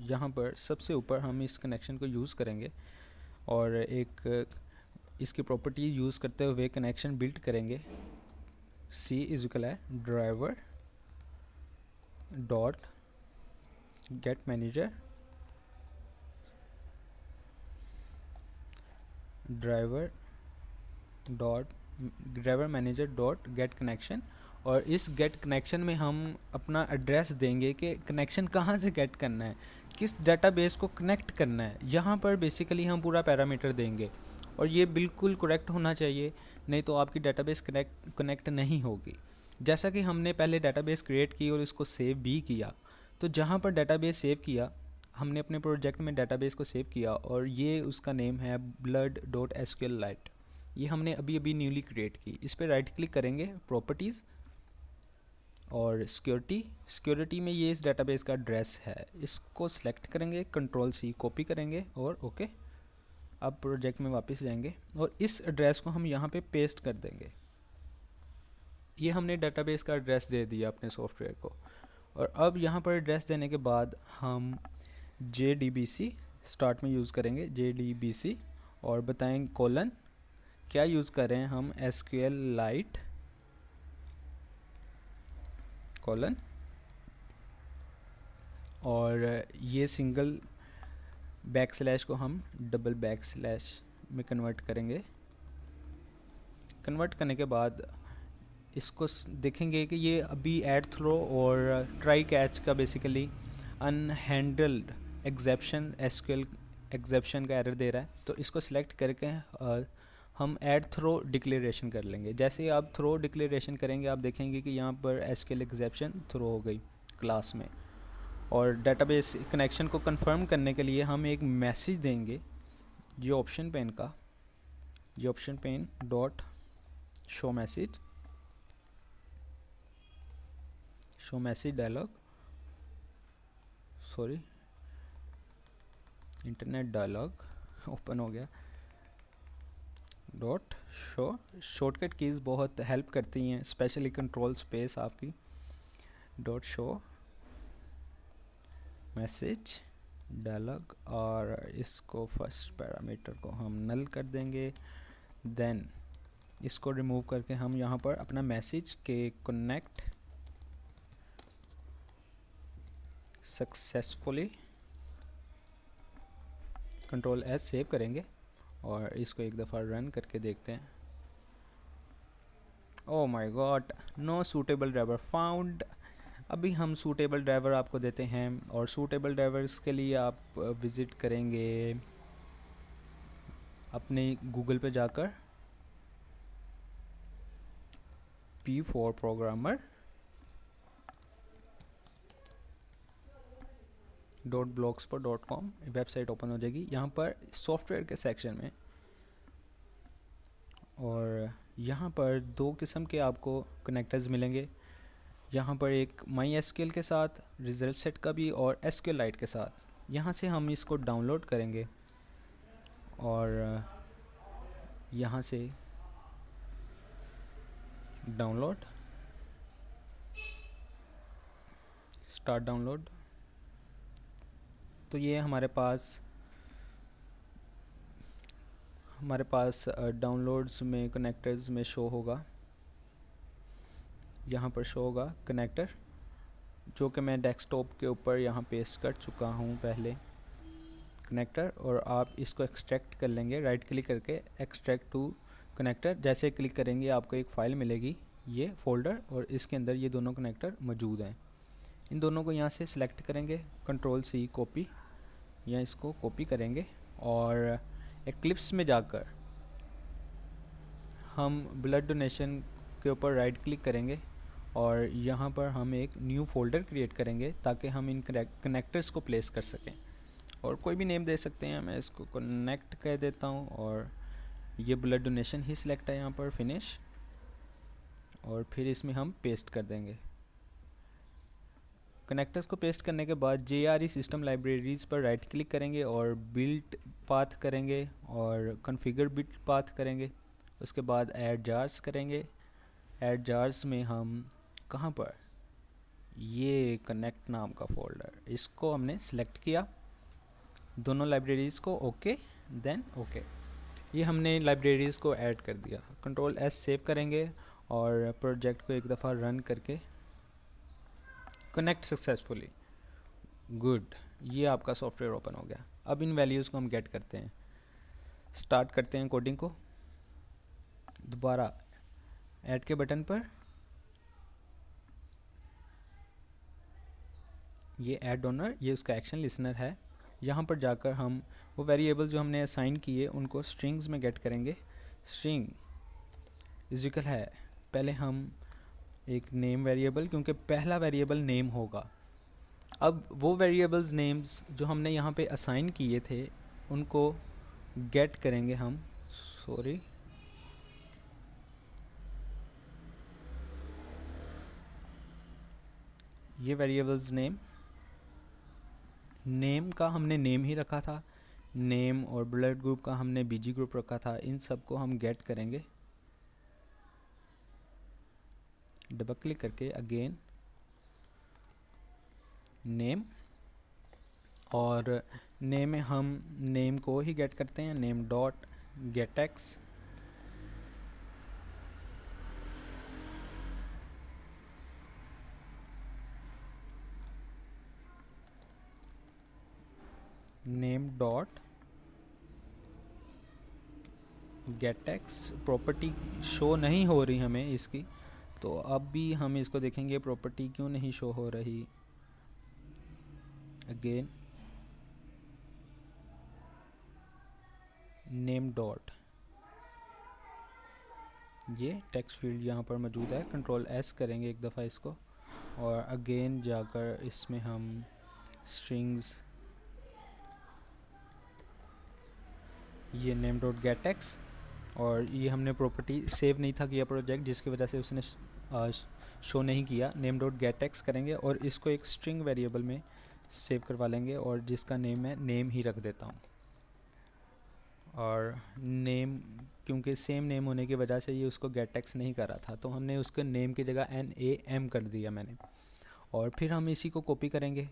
यहाँ पर सबसे ऊपर हम इस कनेक्शन को यूज़ करेंगे और एक इसकी प्रॉपर्टी यूज़ करते हुए कनेक्शन बिल्ड करेंगे। C इज इक्वल है driver dot gate manager, driver manager dot get connection. और इस गेट कनेक्शन में हम अपना एड्रेस देंगे कि कनेक्शन कहाँ से गेट करना है, किस डेटाबेस को कनेक्ट करना है। यहाँ पर बेसिकली हम पूरा पैरामीटर देंगे और ये बिल्कुल करेक्ट होना चाहिए, नहीं तो आपकी डेटाबेस कनेक्ट नहीं होगी। जैसा कि हमने पहले डेटाबेस क्रिएट की और इसको सेव भी किया, तो जहाँ पर डेटाबेस सेव किया, हमने अपने प्रोजेक्ट में डेटाबेस को सेव किया और ये उसका नेम है blood.sqlite। ये हमने अभी अभी न्यूली क्रिएट की। इस पर राइट क्लिक करेंगे, प्रॉपर्टीज़ और सिक्योरिटी में ये इस डेटाबेस का एड्रेस है, इसको सिलेक्ट करेंगे, Ctrl+C कॉपी करेंगे और ओके। अब प्रोजेक्ट में वापस जाएंगे और इस एड्रेस को हम यहाँ पे पेस्ट कर देंगे। ये हमने डेटाबेस का एड्रेस दे दिया अपने सॉफ्टवेयर को। और अब यहाँ पर एड्रेस देने के बाद हम JDBC स्टार्ट में यूज़ करेंगे, JDBC, और बताएं कोलन क्या यूज़ करें हम, SQLite कोलन, और ये सिंगल बैकस्लैश को हम डबल बैकस्लैश में कन्वर्ट करेंगे। कन्वर्ट करने के बाद इसको देखेंगे कि ये अभी ऐड थ्रो और ट्राई कैच का बेसिकली अनहैंडल्ड एक्सेप्शन, SQL एक्सेप्शन का एरर दे रहा है। तो इसको सिलेक्ट करके हम ऐड थ्रो डिक्लेरेशन कर लेंगे। जैसे ही आप थ्रो डिक्लेरेशन करेंगे, आप देखेंगे कि यहाँ पर SQL एक्सेप्शन थ्रो हो गई क्लास में। और डेटाबेस कनेक्शन को कंफर्म करने के लिए हम एक मैसेज देंगे, ये option pane dot show message dialog, sorry internet dialog open हो गया, डॉट शो। शॉर्टकट कीज़ बहुत हेल्प करती हैं, स्पेशली Ctrl+ आपकी। डॉट शो मैसेज डायलॉग, और इसको फर्स्ट पैरामीटर को हम नल कर देंगे। देन इसको रिमूव करके हम यहाँ पर अपना मैसेज के कनेक्ट सक्सेसफुली Ctrl+S सेव करेंगे और इसको एक दफ़ा रन करके देखते हैं। Oh my god, no suitable driver found. अभी हम सूटेबल ड्राइवर आपको देते हैं, और सूटेबल ड्राइवर्स के लिए आप विज़िट करेंगे अपने गूगल पे जाकर P4 programmer .blogspot.com website open हो जाएगी। यहाँ पर सॉफ्टवेयर के सेक्शन में, और यहाँ पर दो किस्म के आपको कनेक्टर्स मिलेंगे। यहाँ पर एक MySQL के साथ, रिजल्ट सेट का भी, और SQLite के साथ। यहाँ से हम इसको डाउनलोड करेंगे और यहाँ से डाउनलोड, स्टार्ट डाउनलोड। तो ये हमारे पास डाउनलोड्स में कनेक्टर्स में शो होगा, यहाँ पर शो होगा कनेक्टर, जो कि मैं डेस्कटॉप के ऊपर यहाँ पेस्ट कर चुका हूँ पहले कनेक्टर। और आप इसको एक्सट्रैक्ट कर लेंगे राइट क्लिक करके, एक्सट्रैक्ट टू कनेक्टर। जैसे क्लिक करेंगे आपको एक फ़ाइल मिलेगी, ये फोल्डर, और इसके अंदर ये दोनों कनेक्टर मौजूद हैं। इन दोनों को यहाँ से सिलेक्ट करेंगे, Ctrl+C कॉपी, या इसको कॉपी करेंगे और एक्लिप्स में जाकर हम ब्लड डोनेशन के ऊपर राइट क्लिक करेंगे और यहाँ पर हम एक न्यू फोल्डर क्रिएट करेंगे ताकि हम इन कनेक्टर्स को प्लेस कर सकें। और कोई भी नेम दे सकते हैं, मैं इसको कनेक्ट कह देता हूँ, और ये ब्लड डोनेशन ही सिलेक्ट है यहाँ पर, फिनिश, और फिर इसमें हम पेस्ट कर देंगे। कनेक्टर्स को पेस्ट करने के बाद JRE सिस्टम लाइब्रेरीज़ पर राइट क्लिक करेंगे और बिल्ट पाथ करेंगे और कॉन्फ़िगर बिल्ट पाथ करेंगे। उसके बाद ऐड जार्स करेंगे। ऐड जार्स में हम कहाँ पर, ये कनेक्ट नाम का फोल्डर, इसको हमने सेलेक्ट किया, दोनों लाइब्रेरीज़ को ओके, देन ओके। ये हमने लाइब्रेरीज़ को ऐड कर दिया। Ctrl+S सेव करेंगे और प्रोजेक्ट को एक दफ़ा रन करके कनेक्ट सक्सेसफुली, गुड, ये आपका सॉफ्टवेयर ओपन हो गया। अब इन वैल्यूज़ को हम गेट करते हैं, स्टार्ट करते हैं कोडिंग को। दोबारा ऐड के बटन पर ये ऐड डोनर, ये उसका एक्शन लिसनर है। यहाँ पर जाकर हम वो वेरिएबल जो हमने असाइन किए उनको स्ट्रिंग्स में गेट करेंगे। स्ट्रिंग इक्वल है, पहले हम एक नेम वेरिएबल, क्योंकि पहला वेरिएबल नेम होगा। अब वो वेरिएबल्स नेम्स जो हमने यहाँ पे असाइन किए थे उनको गेट करेंगे हम, सॉरी, ये वेरिएबल्स नेम का हमने नेम ही रखा था, नेम और ब्लड ग्रुप का हमने बीजी ग्रुप रखा था, इन सब को हम गेट करेंगे। डबल क्लिक करके अगेन नेम, और नेम में हम नेम को ही गेट करते हैं, name dot get x, name dot get x. Property show नहीं हो रही हमें इसकी, तो अब भी हम इसको देखेंगे प्रॉपर्टी क्यों नहीं शो हो रही। अगेन नेम डॉट, ये टेक्स्ट फील्ड यहाँ पर मौजूद है, कंट्रोल एस करेंगे एक दफ़ा इसको, और अगेन जाकर इसमें हम स्ट्रिंग्स, ये नेम डॉट गेट एक्स, और ये हमने प्रॉपर्टी सेव नहीं था किया प्रोजेक्ट, जिसकी वजह से उसने शो नहीं किया। नेम डॉट गेट एक्स करेंगे और इसको एक स्ट्रिंग वेरिएबल में सेव करवा लेंगे, और जिसका नेम मैं नेम ही रख देता हूँ। और नेम, क्योंकि सेम नेम होने की वजह से ये उसको गेट एक्स नहीं कर रहा था, तो हमने उसके नेम की जगह NAM कर दिया मैंने। और फिर हम इसी को कॉपी करेंगे,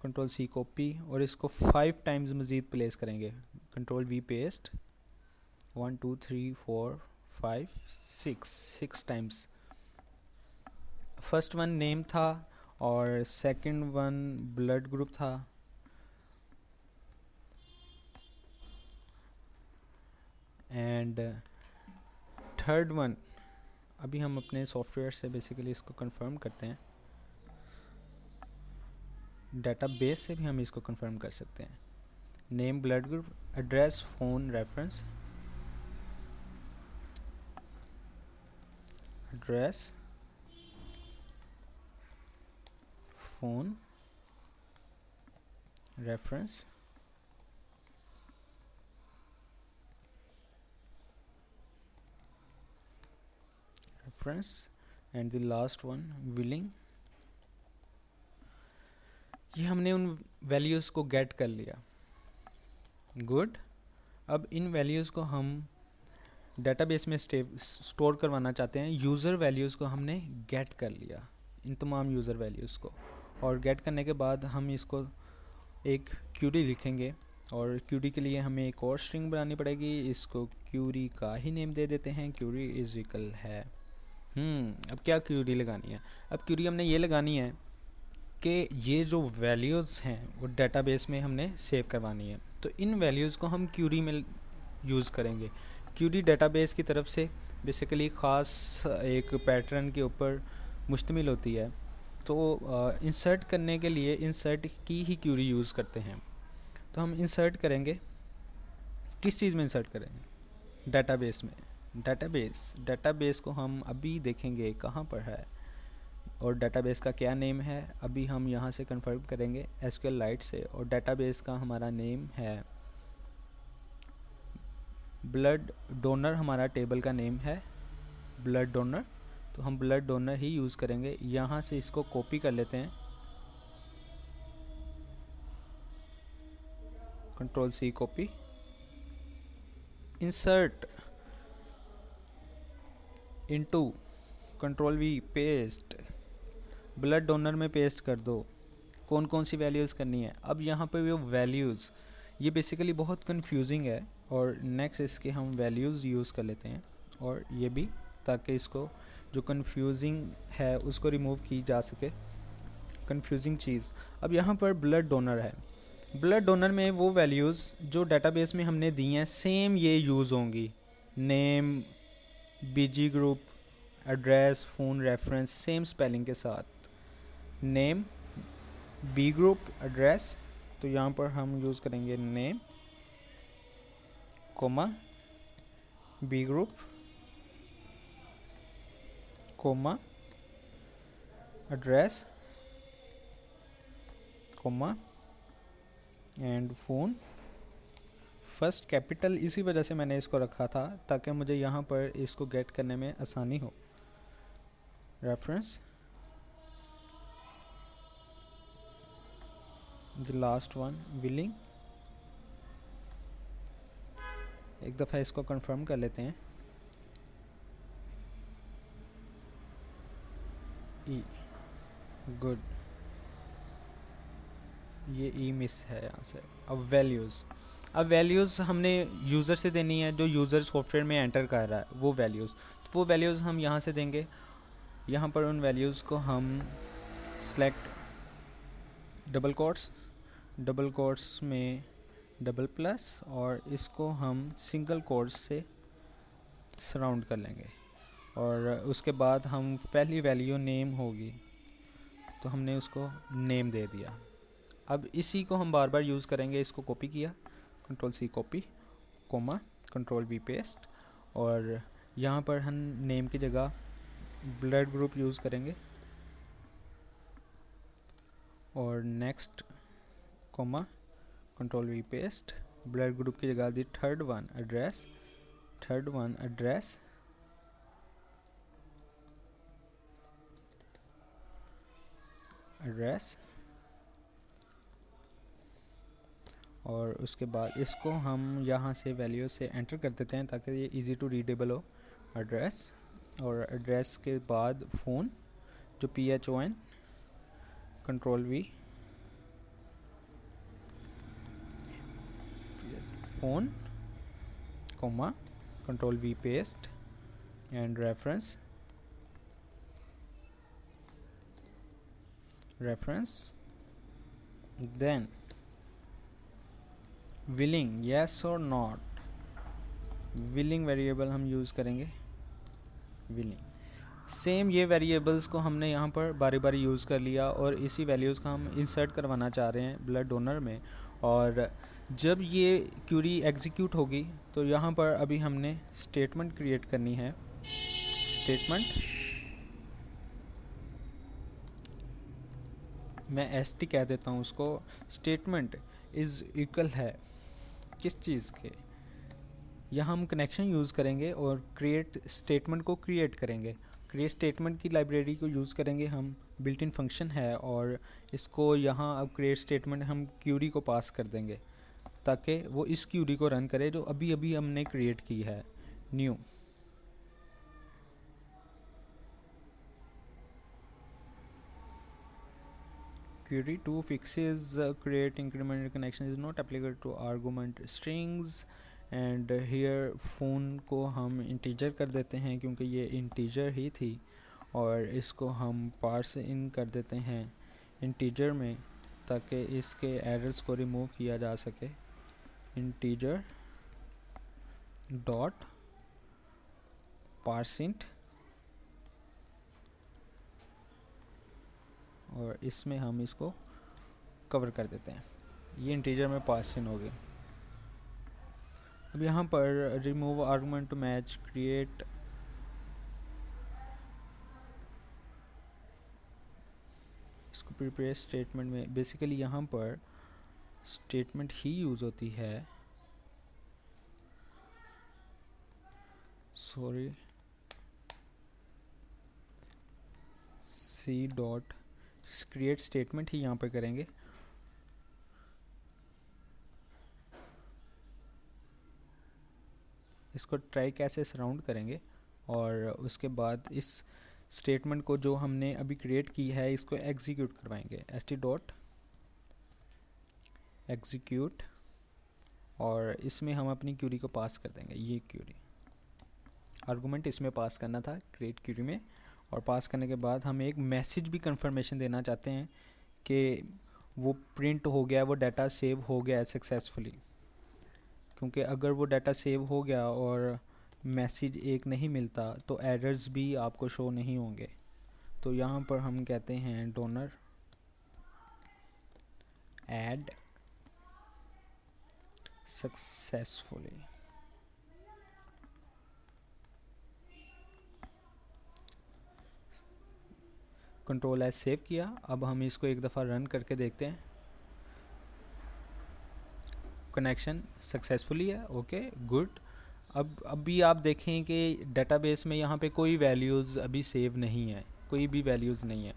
कंट्रोल C कॉपी, और इसको 5 टाइम्स मज़ीद प्लेस करेंगे, control V paste, 1 2 3 4 5 6 times. First one name था और सेकंड वन ब्लड ग्रुप था, एंड थर्ड वन, अभी हम अपने सॉफ्टवेयर से बेसिकली इसको कंफर्म करते हैं, डेटाबेस से भी हम इसको कंफर्म कर सकते हैं। Name blood group, address phone reference, address phone reference, and the last one willing. ये हमने उन वैल्यूज़ को गेट कर लिया, गुड। अब इन वैल्यूज़ को हम डेटाबेस में स्टोर करवाना चाहते हैं। यूज़र वैल्यूज़ को हमने गेट कर लिया, इन तमाम यूज़र वैल्यूज़ को, और गेट करने के बाद हम इसको एक क्यूरी लिखेंगे, और क्यूरी के लिए हमें एक और स्ट्रिंग बनानी पड़ेगी। इसको क्यूरी का ही नेम दे देते हैं, क्यूरी इज इक्वल है। अब क्या क्यूरी लगानी है? अब क्यूरी हमने ये लगानी है कि ये जो वैल्यूज़ हैं वो डेटाबेस में हमने सेव करवानी है, तो इन वैल्यूज़ को हम क्यूरी में यूज़ करेंगे। क्यूरी डेटाबेस की तरफ से बेसिकली ख़ास एक पैटर्न के ऊपर मुश्तमिल होती है, तो इंसर्ट करने के लिए इंसर्ट की ही क्यूरी यूज़ करते हैं। तो हम इंसर्ट करेंगे, किस चीज़ में इंसर्ट करेंगे? डेटाबेस में। डेटाबेस को हम अभी देखेंगे कहाँ पर है, और डेटाबेस का क्या नेम है अभी हम यहाँ से कंफर्म करेंगे SQLite से, और डेटाबेस का हमारा नेम है ब्लड डोनर, हमारा टेबल का नेम है ब्लड डोनर, तो हम ब्लड डोनर ही यूज़ करेंगे। यहाँ से इसको कॉपी कर लेते हैं, control C copy, insert into, control V paste, blood donor में पेस्ट कर दो। कौन कौन सी वैल्यूज़ करनी है? अब यहाँ पे वो वैल्यूज़, ये बेसिकली बहुत कंफ्यूजिंग है, और नेक्स्ट इसके हम वैल्यूज़ यूज़ कर लेते हैं, और ये भी, ताकि इसको जो कंफ्यूजिंग है उसको रिमूव की जा सके, कंफ्यूजिंग चीज़। अब यहाँ पर ब्लड डोनर है, ब्लड डोनर में वो वैल्यूज़ जो डेटाबेस में हमने दी हैं सेम ये यूज़ होंगी, name, BG group, address, phone reference, same spelling के साथ। नेम, बी ग्रुप, एड्रेस, तो यहाँ पर हम यूज़ करेंगे name, comma, B group, comma, address comma and phone. First capital इसी वजह से मैंने इसको रखा था ताकि मुझे यहाँ पर इसको गेट करने में आसानी हो। Reference, the last one billing. एक दफ़ा इसको कंफर्म कर लेते हैं। ई गुड, ये ई मिस है यहाँ से। अब वैल्यूज़ हमने यूज़र से देनी है, जो यूज़र सॉफ्टवेयर में एंटर कर रहा है वो वैल्यूज़। तो वो वैल्यूज़ हम यहाँ से देंगे। यहाँ पर उन वैल्यूज़ को हम सेलेक्ट डबल कोट्स में डबल प्लस, और इसको हम सिंगल कोट्स से सराउंड कर लेंगे। और उसके बाद हम पहली वैल्यू नेम होगी तो हमने उसको नेम दे दिया। अब इसी को हम बार बार यूज़ करेंगे। इसको कॉपी किया, control C copy, comma, control V paste, और यहाँ पर हम नेम की जगह ब्लड ग्रुप यूज़ करेंगे, और next comma, control V paste, blood group की जगह दी थर्ड वन एड्रेस, और उसके बाद इसको हम यहाँ से वैल्यू से एंटर कर देते हैं ताकि ये इजी टू रीडेबल हो। एड्रेस, और एड्रेस के बाद फ़ोन जो PHON, control V, phone comma, control V paste, and reference then willing, yes और नॉट। विलिंग वेरिएबल हम यूज़ करेंगे। विलिंग सेम, ये वेरिएबल्स को हमने यहाँ पर बारी बारी यूज़ कर लिया, और इसी वैल्यूज़ का हम इंसर्ट करवाना चाह रहे हैं ब्लड डोनर में। और जब ये क्यूरी एग्जीक्यूट होगी तो यहाँ पर अभी हमने स्टेटमेंट क्रिएट करनी है। स्टेटमेंट, मैं ST कह देता हूँ उसको। स्टेटमेंट इज़ इक्वल है किस चीज़ के, यहाँ हम कनेक्शन यूज़ करेंगे और क्रिएट स्टेटमेंट को क्रिएट करेंगे। क्रिएट स्टेटमेंट की लाइब्रेरी को यूज़ करेंगे हम, बिल्ट इन फंक्शन है, और इसको यहाँ अब क्रिएट स्टेटमेंट हम क्यूरी को पास कर देंगे ताकि वो इस क्यूरी को रन करे जो अभी अभी हमने क्रिएट की है। New, query to fixes create incremental connection is not applicable to argument strings, and here phone को हम इंटीजर कर देते हैं क्योंकि ये इंटीजर ही थी, और इसको हम पार्स इन कर देते हैं इंटीजर में ताकि इसके एरर्स को रिमूव किया जा सके। इंटीजर डॉट पार्सिंट, और इसमें हम इसको कवर कर देते हैं। ये इंटीजर में पास इन हो गए। अब यहाँ पर remove argument to match create, इसको प्रिपेयर स्टेटमेंट में बेसिकली यहाँ पर स्टेटमेंट ही यूज़ होती है। Sorry, C dot create statement ही यहाँ पर करेंगे। इसको ट्राई कैसे सराउंड करेंगे, और उसके बाद इस स्टेटमेंट को जो हमने अभी क्रिएट की है इसको एग्जीक्यूट करवाएंगे। st डॉट एग्जीक्यूट, और इसमें हम अपनी क्यूरी को पास कर देंगे। ये क्यूरी आर्गुमेंट इसमें पास करना था क्रिएट क्यूरी में, और पास करने के बाद हम एक मैसेज भी कंफर्मेशन देना चाहते हैं कि वो प्रिंट हो गया, वो डाटा सेव हो गया है सक्सेसफुली। क्योंकि अगर वो डाटा सेव हो गया और मैसेज एक नहीं मिलता तो एरर्स भी आपको शो नहीं होंगे। तो यहाँ पर हम कहते हैं donor add successfully. Control S save किया। अब हम इसको एक दफ़ा रन करके देखते हैं। कनेक्शन सक्सेसफुली है, ओके गुड। अब अभी आप देखें कि डेटाबेस में यहाँ पे कोई वैल्यूज़ अभी सेव नहीं है, कोई भी वैल्यूज़ नहीं है।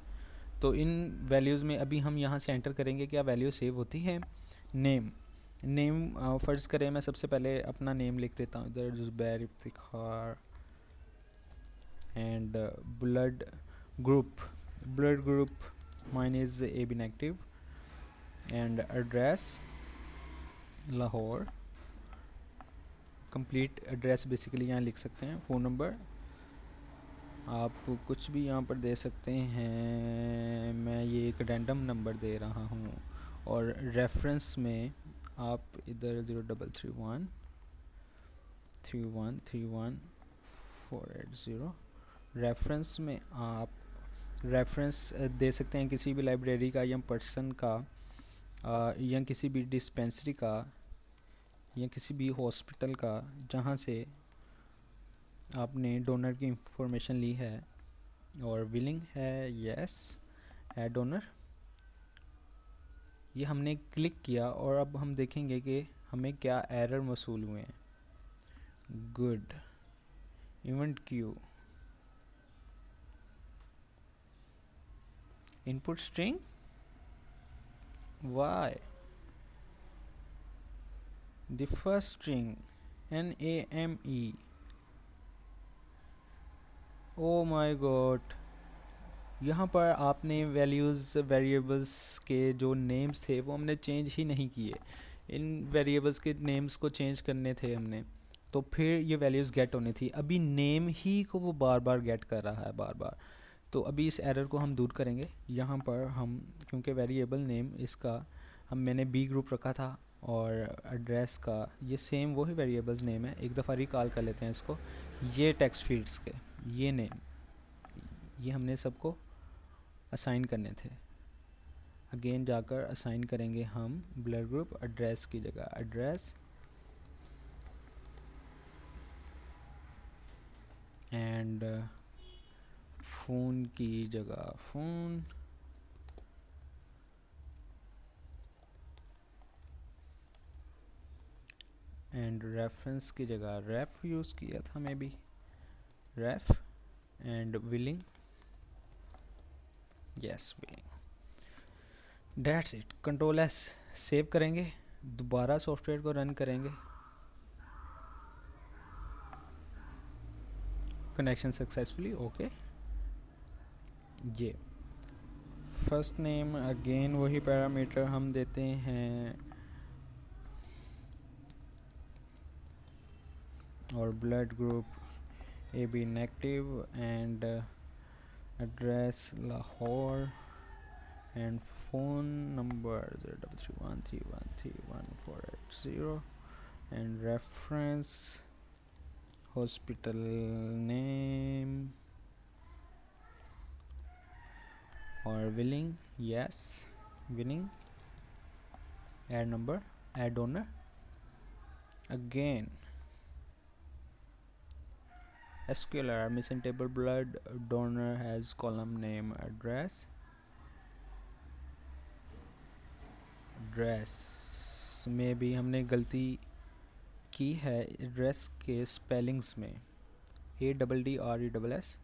तो इन वैल्यूज़ में अभी हम यहाँ से एंटर करेंगे, क्या वैल्यू सेव होती है। नेम, नेम फ़र्ज़ करें मैं सबसे पहले अपना नेम लिख देता हूँ इधर, Zubair Iftikhar. And blood group mine is A B negative. And address Lahore, complete address basically यहाँ लिख सकते हैं। फ़ोन नंबर आप कुछ भी यहाँ पर दे सकते हैं, मैं ये एक रैंडम नंबर दे रहा हूँ। और रेफरेंस में आप इधर 03313131 रेफरेंस में आप रेफरेंस दे सकते हैं किसी भी लाइब्रेरी का या पर्सन का, या किसी भी डिस्पेंसरी का या किसी भी हॉस्पिटल का जहाँ से आपने डोनर की इंफॉर्मेशन ली है। और विलिंग है, यस, ऐड डोनर। ये हमने क्लिक किया और अब हम देखेंगे कि हमें क्या एरर मौसूल हुए हैं। Good, event Q, input string, why the first string NAME, oh my God. यहाँ पर आपने वैल्यूज़ वेरिएबल्स के जो नेम्स थे वो हमने चेंज ही नहीं किए। इन वेरिएबल्स के नेम्स को चेंज करने थे हमने, तो फिर ये वैल्यूज़ गेट होनी थी। अभी नेम ही को वो बार बार गेट कर रहा है बार बार। तो अभी इस एरर को हम दूर करेंगे। यहाँ पर हम, क्योंकि वेरिएबल नेम इसका मैंने बी ग्रुप रखा था और एड्रेस का ये सेम वही वेरिएबल्स नेम है। एक दफ़ा रिकॉल कर लेते हैं इसको। ये टेक्स्ट फील्ड्स के ये नेम, ये हमने सबको असाइन करने थे। अगेन जाकर असाइन करेंगे हम ब्लड ग्रुप एड्रेस की जगह एड्रेस, एंड फ़ोन की जगह फ़ोन, एंड रेफरेंस की जगह रेफ यूज़ किया था maybe, ref. And willing, yes willing. That's it. Control S save करेंगे, दोबारा सॉफ्टवेयर को रन करेंगे। Connection successfully, okay. ये फर्स्ट नेम अगेन वही पैरामीटर हम देते हैं, और blood group AB negative, and address Lahore, and phone number 0331313180, and reference hospital name, और willing, yes willing, add number, add donor. Again SQL error, missing table blood donor has column name address में भी हमने गलती की है एड्रेस के स्पेलिंग्स में, ADDRESS।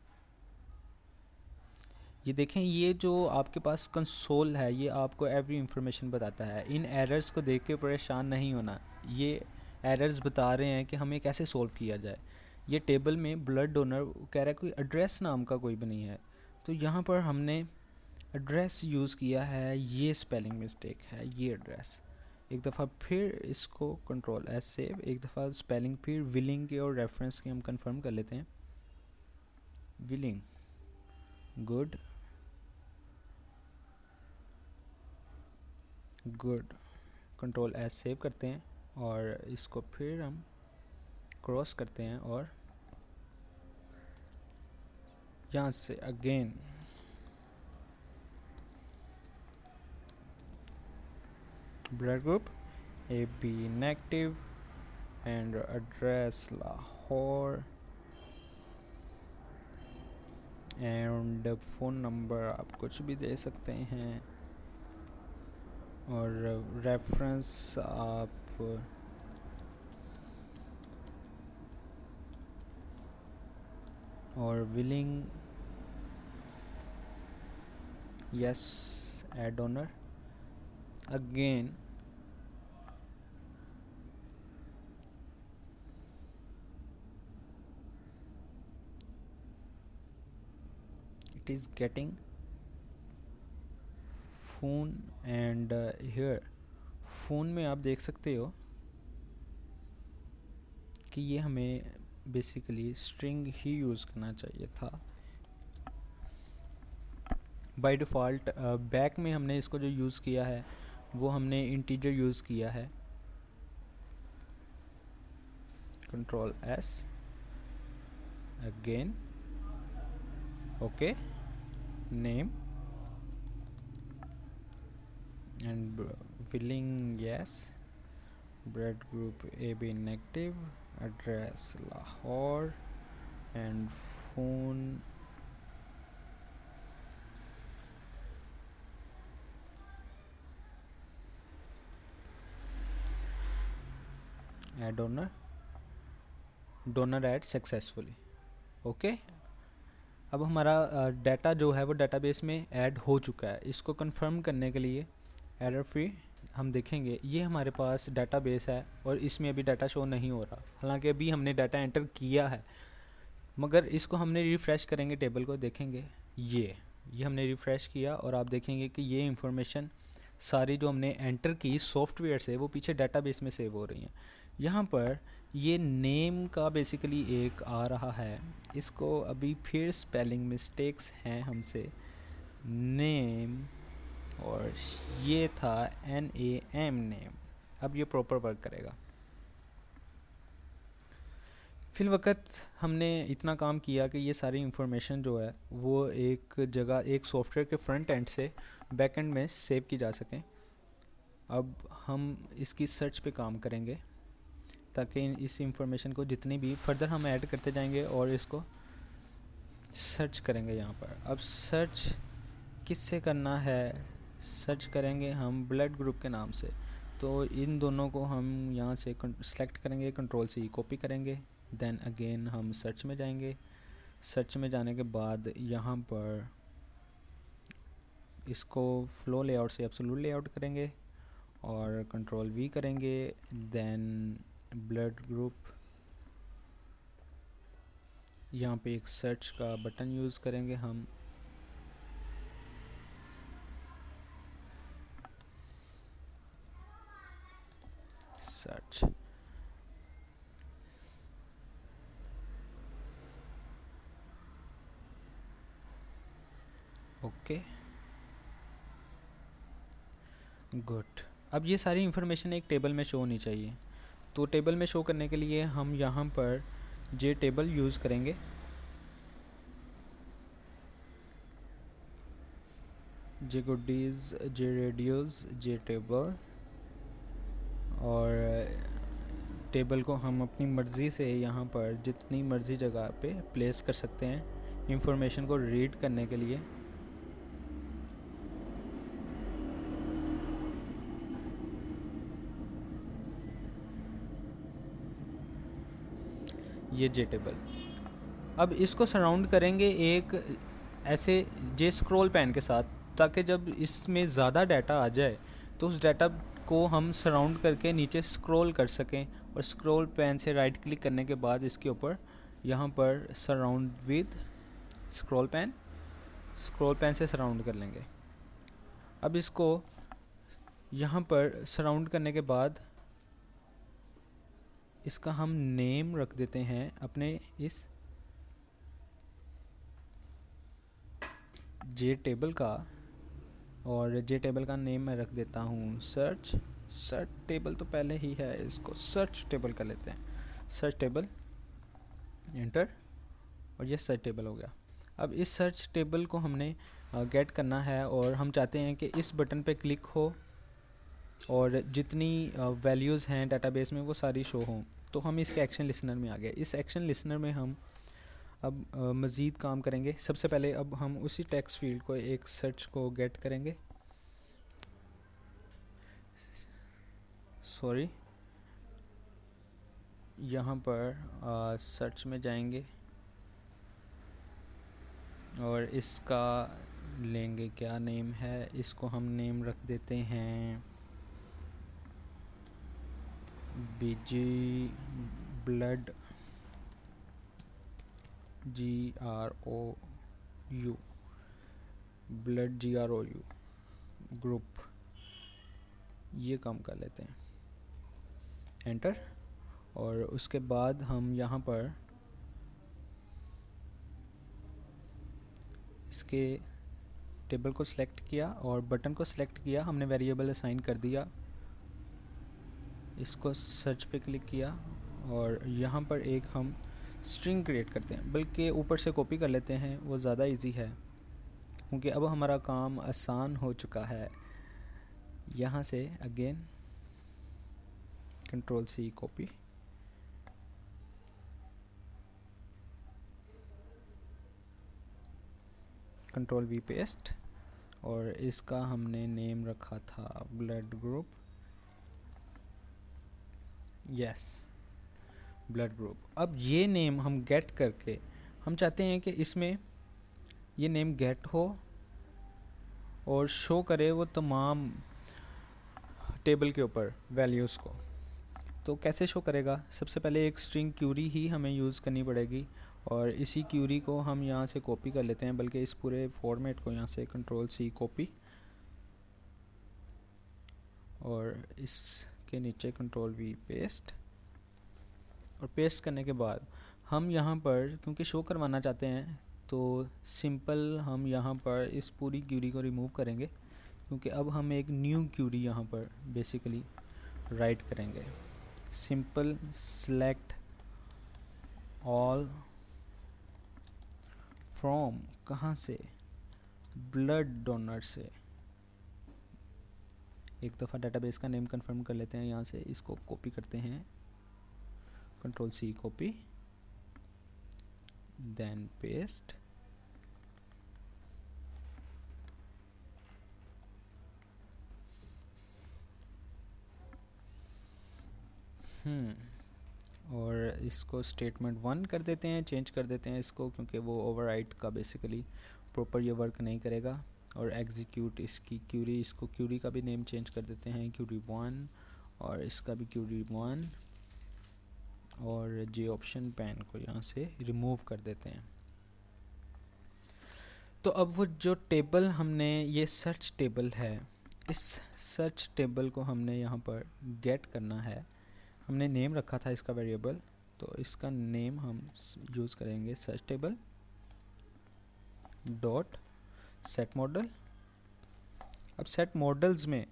ये देखें, ये जो आपके पास कंसोल है ये आपको एवरी इंफॉर्मेशन बताता है। इन एरर्स को देख के परेशान नहीं होना, ये एरर्स बता रहे हैं कि हमें कैसे सोल्व किया जाए। ये टेबल में ब्लड डोनर कह रहा है कोई एड्रेस नाम का कोई भी नहीं है, तो यहाँ पर हमने एड्रेस यूज़ किया है, ये स्पेलिंग मिस्टेक है, ये एड्रेस। एक दफ़ा फिर इसको कंट्रोल एस सेव, एक दफ़ा स्पेलिंग फिर विलिंग के और रेफरेंस के हम कंफर्म कर लेते हैं। Willing, good good. Control S save करते हैं और इसको फिर हम क्रॉस करते हैं और यहाँ से again blood group AB negative, and address Lahore, and phone number आप कुछ भी दे सकते हैं, और रेफरेंस आप और willing yes add owner again it is getting phone and here phone में आप देख सकते हो कि ये हमें बेसिकली स्ट्रिंग ही यूज़ करना चाहिए था। बाय डिफ़ॉल्ट बैक में हमने इसको जो यूज़ किया है वो हमने इंटीजर यूज़ किया है, control S again okay name and billing yes, blood group AB negative, address Lahore and phone add donor add successfully okay. अब हमारा डाटा जो है वो डाटाबेस में ऐड हो चुका है। इसको कंफर्म करने के लिए एरर फ्री हम देखेंगे ये हमारे पास डाटाबेस है और इसमें अभी डाटा शो नहीं हो रहा, हालांकि अभी हमने डाटा एंटर किया है, मगर इसको हमने रिफ़्रेश करेंगे टेबल को, देखेंगे ये हमने रिफ़्रेश किया और आप देखेंगे कि ये इंफॉर्मेशन सारी जो हमने एंटर की सॉफ्टवेयर से वो पीछे डाटाबेस में सेव हो रही हैं। यहाँ पर ये नेम का बेसिकली एक आ रहा है, इसको अभी फिर स्पेलिंग मिस्टेक्स हैं हमसे, नेम और ये था NAM नेम। अब ये प्रॉपर वर्क करेगा। फिल वक्त हमने इतना काम किया कि ये सारी इंफॉर्मेशन जो है वो एक जगह एक सॉफ्टवेयर के फ्रंट एंड से बैक एंड में सेव की जा सकें। अब हम इसकी सर्च पे काम करेंगे ताकि इस इंफॉर्मेशन को जितनी भी फर्दर हम ऐड करते जाएंगे और इसको सर्च करेंगे। यहाँ पर अब सर्च किससे करना है, सर्च करेंगे हम ब्लड ग्रुप के नाम से, तो इन दोनों को हम यहाँ से सेलेक्ट करेंगे, कंट्रोल C कॉपी करेंगे, देन अगेन हम सर्च में जाएंगे। सर्च में जाने के बाद यहाँ पर इसको फ्लो लेआउट से एब्सोल्यूट लेआउट करेंगे और कंट्रोल V करेंगे, देन ब्लड ग्रुप, यहाँ पे एक सर्च का बटन यूज़ करेंगे हम, सर्च ओके गुड। अब ये सारी इंफॉर्मेशन एक टेबल में शो होनी चाहिए, तो टेबल में शो करने के लिए हम यहाँ पर जे टेबल यूज़ करेंगे। जे गुडीज़, जे रेडियोज़, जे टेबल, और टेबल को हम अपनी मर्ज़ी से यहाँ पर जितनी मर्ज़ी जगह पे प्लेस कर सकते हैं इंफॉर्मेशन को रीड करने के लिए। ये जे टेबल, अब इसको सराउंड करेंगे एक ऐसे जे स्क्रॉल पैन के साथ, ताकि जब इसमें ज़्यादा डाटा आ जाए तो उस डाटा को हम सराउंड करके नीचे स्क्रॉल कर सकें, और स्क्रॉल पैन से राइट क्लिक करने के बाद इसके ऊपर यहाँ पर सराउंड विद स्क्रॉल पैन से सराउंड कर लेंगे। अब इसको यहाँ पर सराउंड करने के बाद इसका हम नेम रख देते हैं अपने इस जे टेबल का, और जे टेबल का नेम मैं रख देता हूँ सर्च टेबल तो पहले ही है, इसको सर्च टेबल कर लेते हैं, सर्च टेबल, एंटर, और ये सर्च टेबल हो गया। अब इस सर्च टेबल को हमने गेट करना है और हम चाहते हैं कि इस बटन पे क्लिक हो और जितनी वैल्यूज़ हैं डाटाबेस में वो सारी शो हों। तो हम इसके एक्शन लिसनर में आ गए। इस एक्शन लिसनर में हम अब मज़ीद काम करेंगे। सबसे पहले अब हम उसी टेक्स्ट फील्ड को एक सर्च को गेट करेंगे, सॉरी यहाँ पर सर्च में जाएंगे और इसका लेंगे क्या नेम है, इसको हम नेम रख देते हैं BG blood GROU, blood GROU group, ये काम कर लेते हैं, एंटर। और उसके बाद हम यहाँ पर इसके टेबल को सिलेक्ट किया और बटन को सिलेक्ट किया, हमने वेरिएबल असाइन कर दिया, इसको सर्च पे क्लिक किया और यहाँ पर एक हम स्ट्रिंग क्रिएट करते हैं, बल्कि ऊपर से कॉपी कर लेते हैं, वो ज़्यादा इजी है क्योंकि अब हमारा काम आसान हो चुका है। यहाँ से again Ctrl+C copy, Ctrl+V paste, और इसका हमने नेम रखा था blood group, yes blood group. अब ये नेम हम गेट करके हम चाहते हैं कि इसमें ये नेम गेट हो और शो करे वो तमाम टेबल के ऊपर वैल्यूज़ को। तो कैसे शो करेगा? सबसे पहले एक स्ट्रिंग क्यूरी ही हमें यूज़ करनी पड़ेगी और इसी क्यूरी को हम यहाँ से कॉपी कर लेते हैं, बल्कि इस पूरे फॉर्मेट को यहाँ से Ctrl+C कॉपी और इसके नीचे Ctrl+V पेस्ट। और पेस्ट करने के बाद हम यहाँ पर क्योंकि शो करवाना चाहते हैं तो सिंपल हम यहाँ पर इस पूरी क्यूरी को रिमूव करेंगे, क्योंकि अब हम एक न्यू क्यूरी यहाँ पर बेसिकली राइट करेंगे। सिंपल सेलेक्ट ऑल फ्रॉम, कहाँ से? ब्लड डोनर से। एक दफ़ा डेटाबेस का नेम कंफर्म कर लेते हैं, यहाँ से इसको कॉपी करते हैं, Ctrl+C कॉपी, देन पेस्ट, और इसको स्टेटमेंट 1 कर देते हैं, चेंज कर देते हैं इसको, क्योंकि वो ओवरराइट का बेसिकली प्रॉपर ये वर्क नहीं करेगा। और एग्जीक्यूट इसकी क्यूरी, इसको क्यूरी का भी नेम चेंज कर देते हैं क्यूरी 1 और इसका भी क्यूरी 1, और जे ऑप्शन पैन को यहाँ से रिमूव कर देते हैं। तो अब वो जो टेबल हमने, ये सर्च टेबल है, इस सर्च टेबल को हमने यहाँ पर गेट करना है। हमने नेम रखा था इसका वेरिएबल, तो इसका नेम हम यूज़ करेंगे search table dot set model. अब सेट मॉडल्स में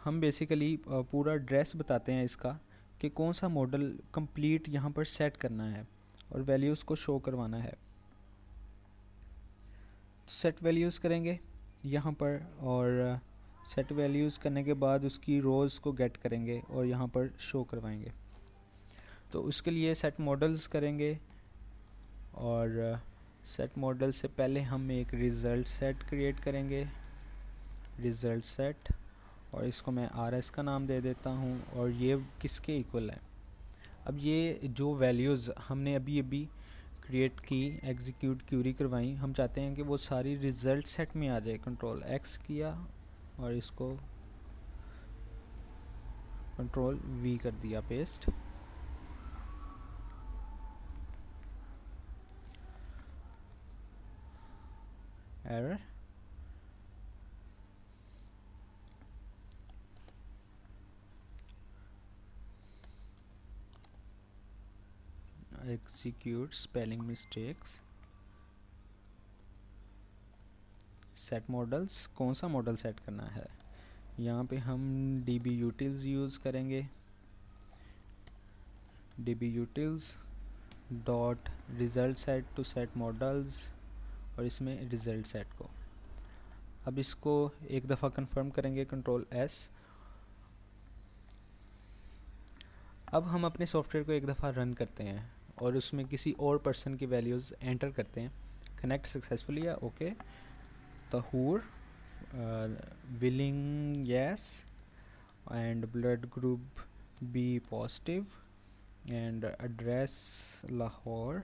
हम बेसिकली पूरा एड्रेस बताते हैं इसका कि कौन सा मॉडल कंप्लीट यहाँ पर सेट करना है और वैल्यूज़ को शो करवाना है। तो सेट वैल्यूज़ करेंगे यहाँ पर, और सेट वैल्यूज़ करने के बाद उसकी रोज़ को गेट करेंगे और यहाँ पर शो करवाएंगे। तो उसके लिए सेट मॉडल्स करेंगे, और सेट मॉडल से पहले हम एक रिज़ल्ट सेट क्रिएट करेंगे, रिज़ल्ट सेट, और इसको मैं RS का नाम दे देता हूँ, और ये किसके इक्वल है? अब ये जो वैल्यूज़ हमने अभी क्रिएट की, एग्जीक्यूट क्यूरी करवाई, हम चाहते हैं कि वो सारी रिज़ल्ट सेट में आ जाए। Ctrl+X किया और इसको Ctrl+V कर दिया paste. Error, execute spelling mistakes. Set models, कौन सा मॉडल सेट करना है? यहाँ पे हम dbutils यूज़ करेंगे, dbutils dot result set to set models, और इसमें रिज़ल्ट सेट को अब इसको एक दफ़ा कंफर्म करेंगे Ctrl+S। अब हम अपने सॉफ्टवेयर को एक दफ़ा रन करते हैं और उसमें किसी और पर्सन की वैल्यूज़ एंटर करते हैं। कनेक्ट सक्सेसफुली है, okay. Tahoor, willing yes, and blood group B positive, and address Lahore,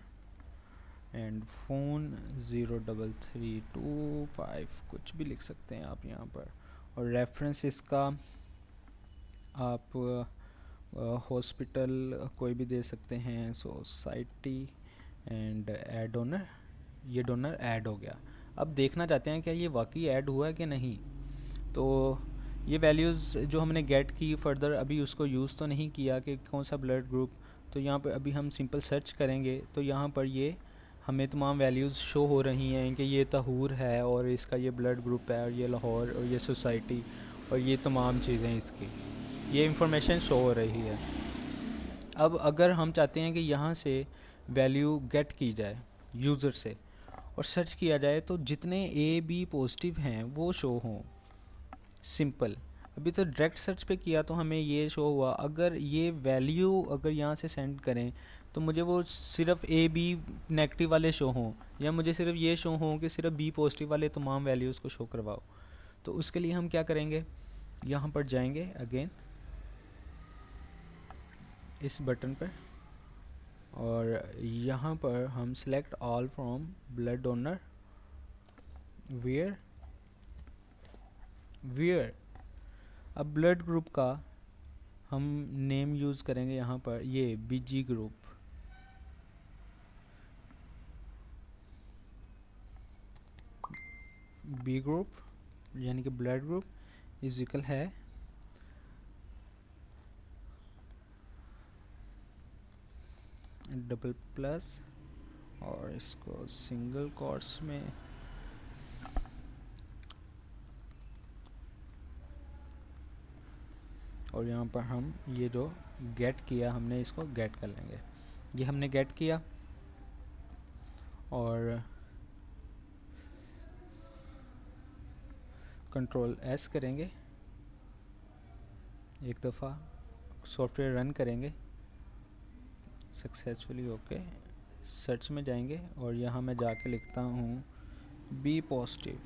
and phone 03325, कुछ भी लिख सकते हैं आप यहाँ पर। और रेफरेंस इसका आप हॉस्पिटल कोई भी दे सकते हैं, सोसाइटी, एंड ऐड डोनर। ये डोनर ऐड हो गया। अब देखना चाहते हैं क्या ये वाकई ऐड हुआ है कि नहीं। तो ये वैल्यूज़ जो हमने गेट की फर्दर अभी उसको यूज़ तो नहीं किया कि कौन सा ब्लड ग्रुप। तो यहाँ पर अभी हम सिंपल सर्च करेंगे तो यहाँ पर ये हमें तमाम वैल्यूज़ शो हो रही हैं कि ये तहूर है और इसका ये ब्लड ग्रुप है और ये लाहौर और ये सोसाइटी और ये तमाम चीज़ें इसकी, ये इंफॉर्मेशन शो हो रही है। अब अगर हम चाहते हैं कि यहाँ से वैल्यू गेट की जाए यूज़र से और सर्च किया जाए तो जितने ए बी पॉजिटिव हैं वो शो हों, सिंपल। अभी तो डायरेक्ट सर्च पे किया तो हमें ये शो हुआ। अगर ये वैल्यू अगर यहाँ से सेंड करें तो मुझे वो सिर्फ ए बी नेगेटिव वाले शो हों, या मुझे सिर्फ ये शो हों कि सिर्फ बी पॉजिटिव वाले तमाम वैल्यूज़ को शो करवाओ। तो उसके लिए हम क्या करेंगे, यहाँ पर जाएंगे अगेन इस बटन पर और यहाँ पर हम select all from blood donor, where अब ब्लड ग्रुप का हम नेम यूज़ करेंगे यहाँ पर, ये बीजी ग्रुप, बी ग्रुप यानी कि ब्लड ग्रुप इज इक्वल है डबल प्लस और इसको सिंगल कोट्स में और यहाँ पर हम ये जो गेट किया हमने इसको गेट कर लेंगे। ये हमने गेट किया और कंट्रोल एस करेंगे, एक दफ़ा सॉफ्टवेयर रन करेंगे सक्सेसफुली, ओके। सर्च में जाएंगे और यहाँ मैं जाके लिखता हूँ बी पॉजिटिव,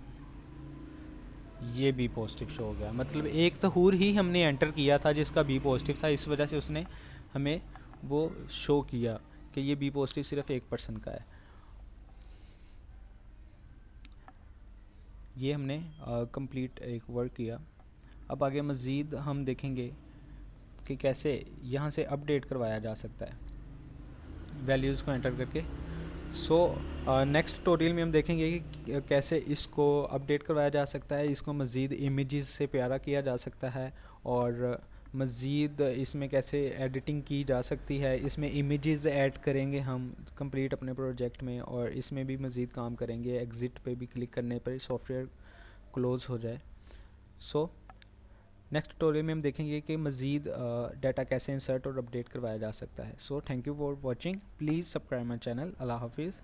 ये बी पॉजिटिव शो हो गया। मतलब एक तहूर ही हमने एंटर किया था जिसका बी पॉजिटिव था, इस वजह से उसने हमें वो शो किया कि ये बी पॉजिटिव सिर्फ एक पर्सन का है। ये हमने कंप्लीट एक वर्क किया। अब आगे मज़ीद हम देखेंगे कि कैसे यहाँ से अपडेट करवाया जा सकता है वैल्यूज़ को एंटर करके। नेक्स्ट ट्यूटोरियल में हम देखेंगे कि कैसे इसको अपडेट करवाया जा सकता है, इसको मज़ीद इमेजेस से प्यारा किया जा सकता है और मज़ीद इसमें कैसे एडिटिंग की जा सकती है। इसमें इमेजेस ऐड करेंगे हम कंप्लीट अपने प्रोजेक्ट में और इसमें भी मज़ीद काम करेंगे। एग्ज़िट पे भी क्लिक करने पर सॉफ्टवेयर क्लोज़ हो जाए। नेक्स्ट ट्यूटोरियल में हम देखेंगे कि मज़ीद डाटा कैसे इंसर्ट और अपडेट करवाया जा सकता है। Thank you for watching, please subscribe my channel. अल्लाह हाफिज़।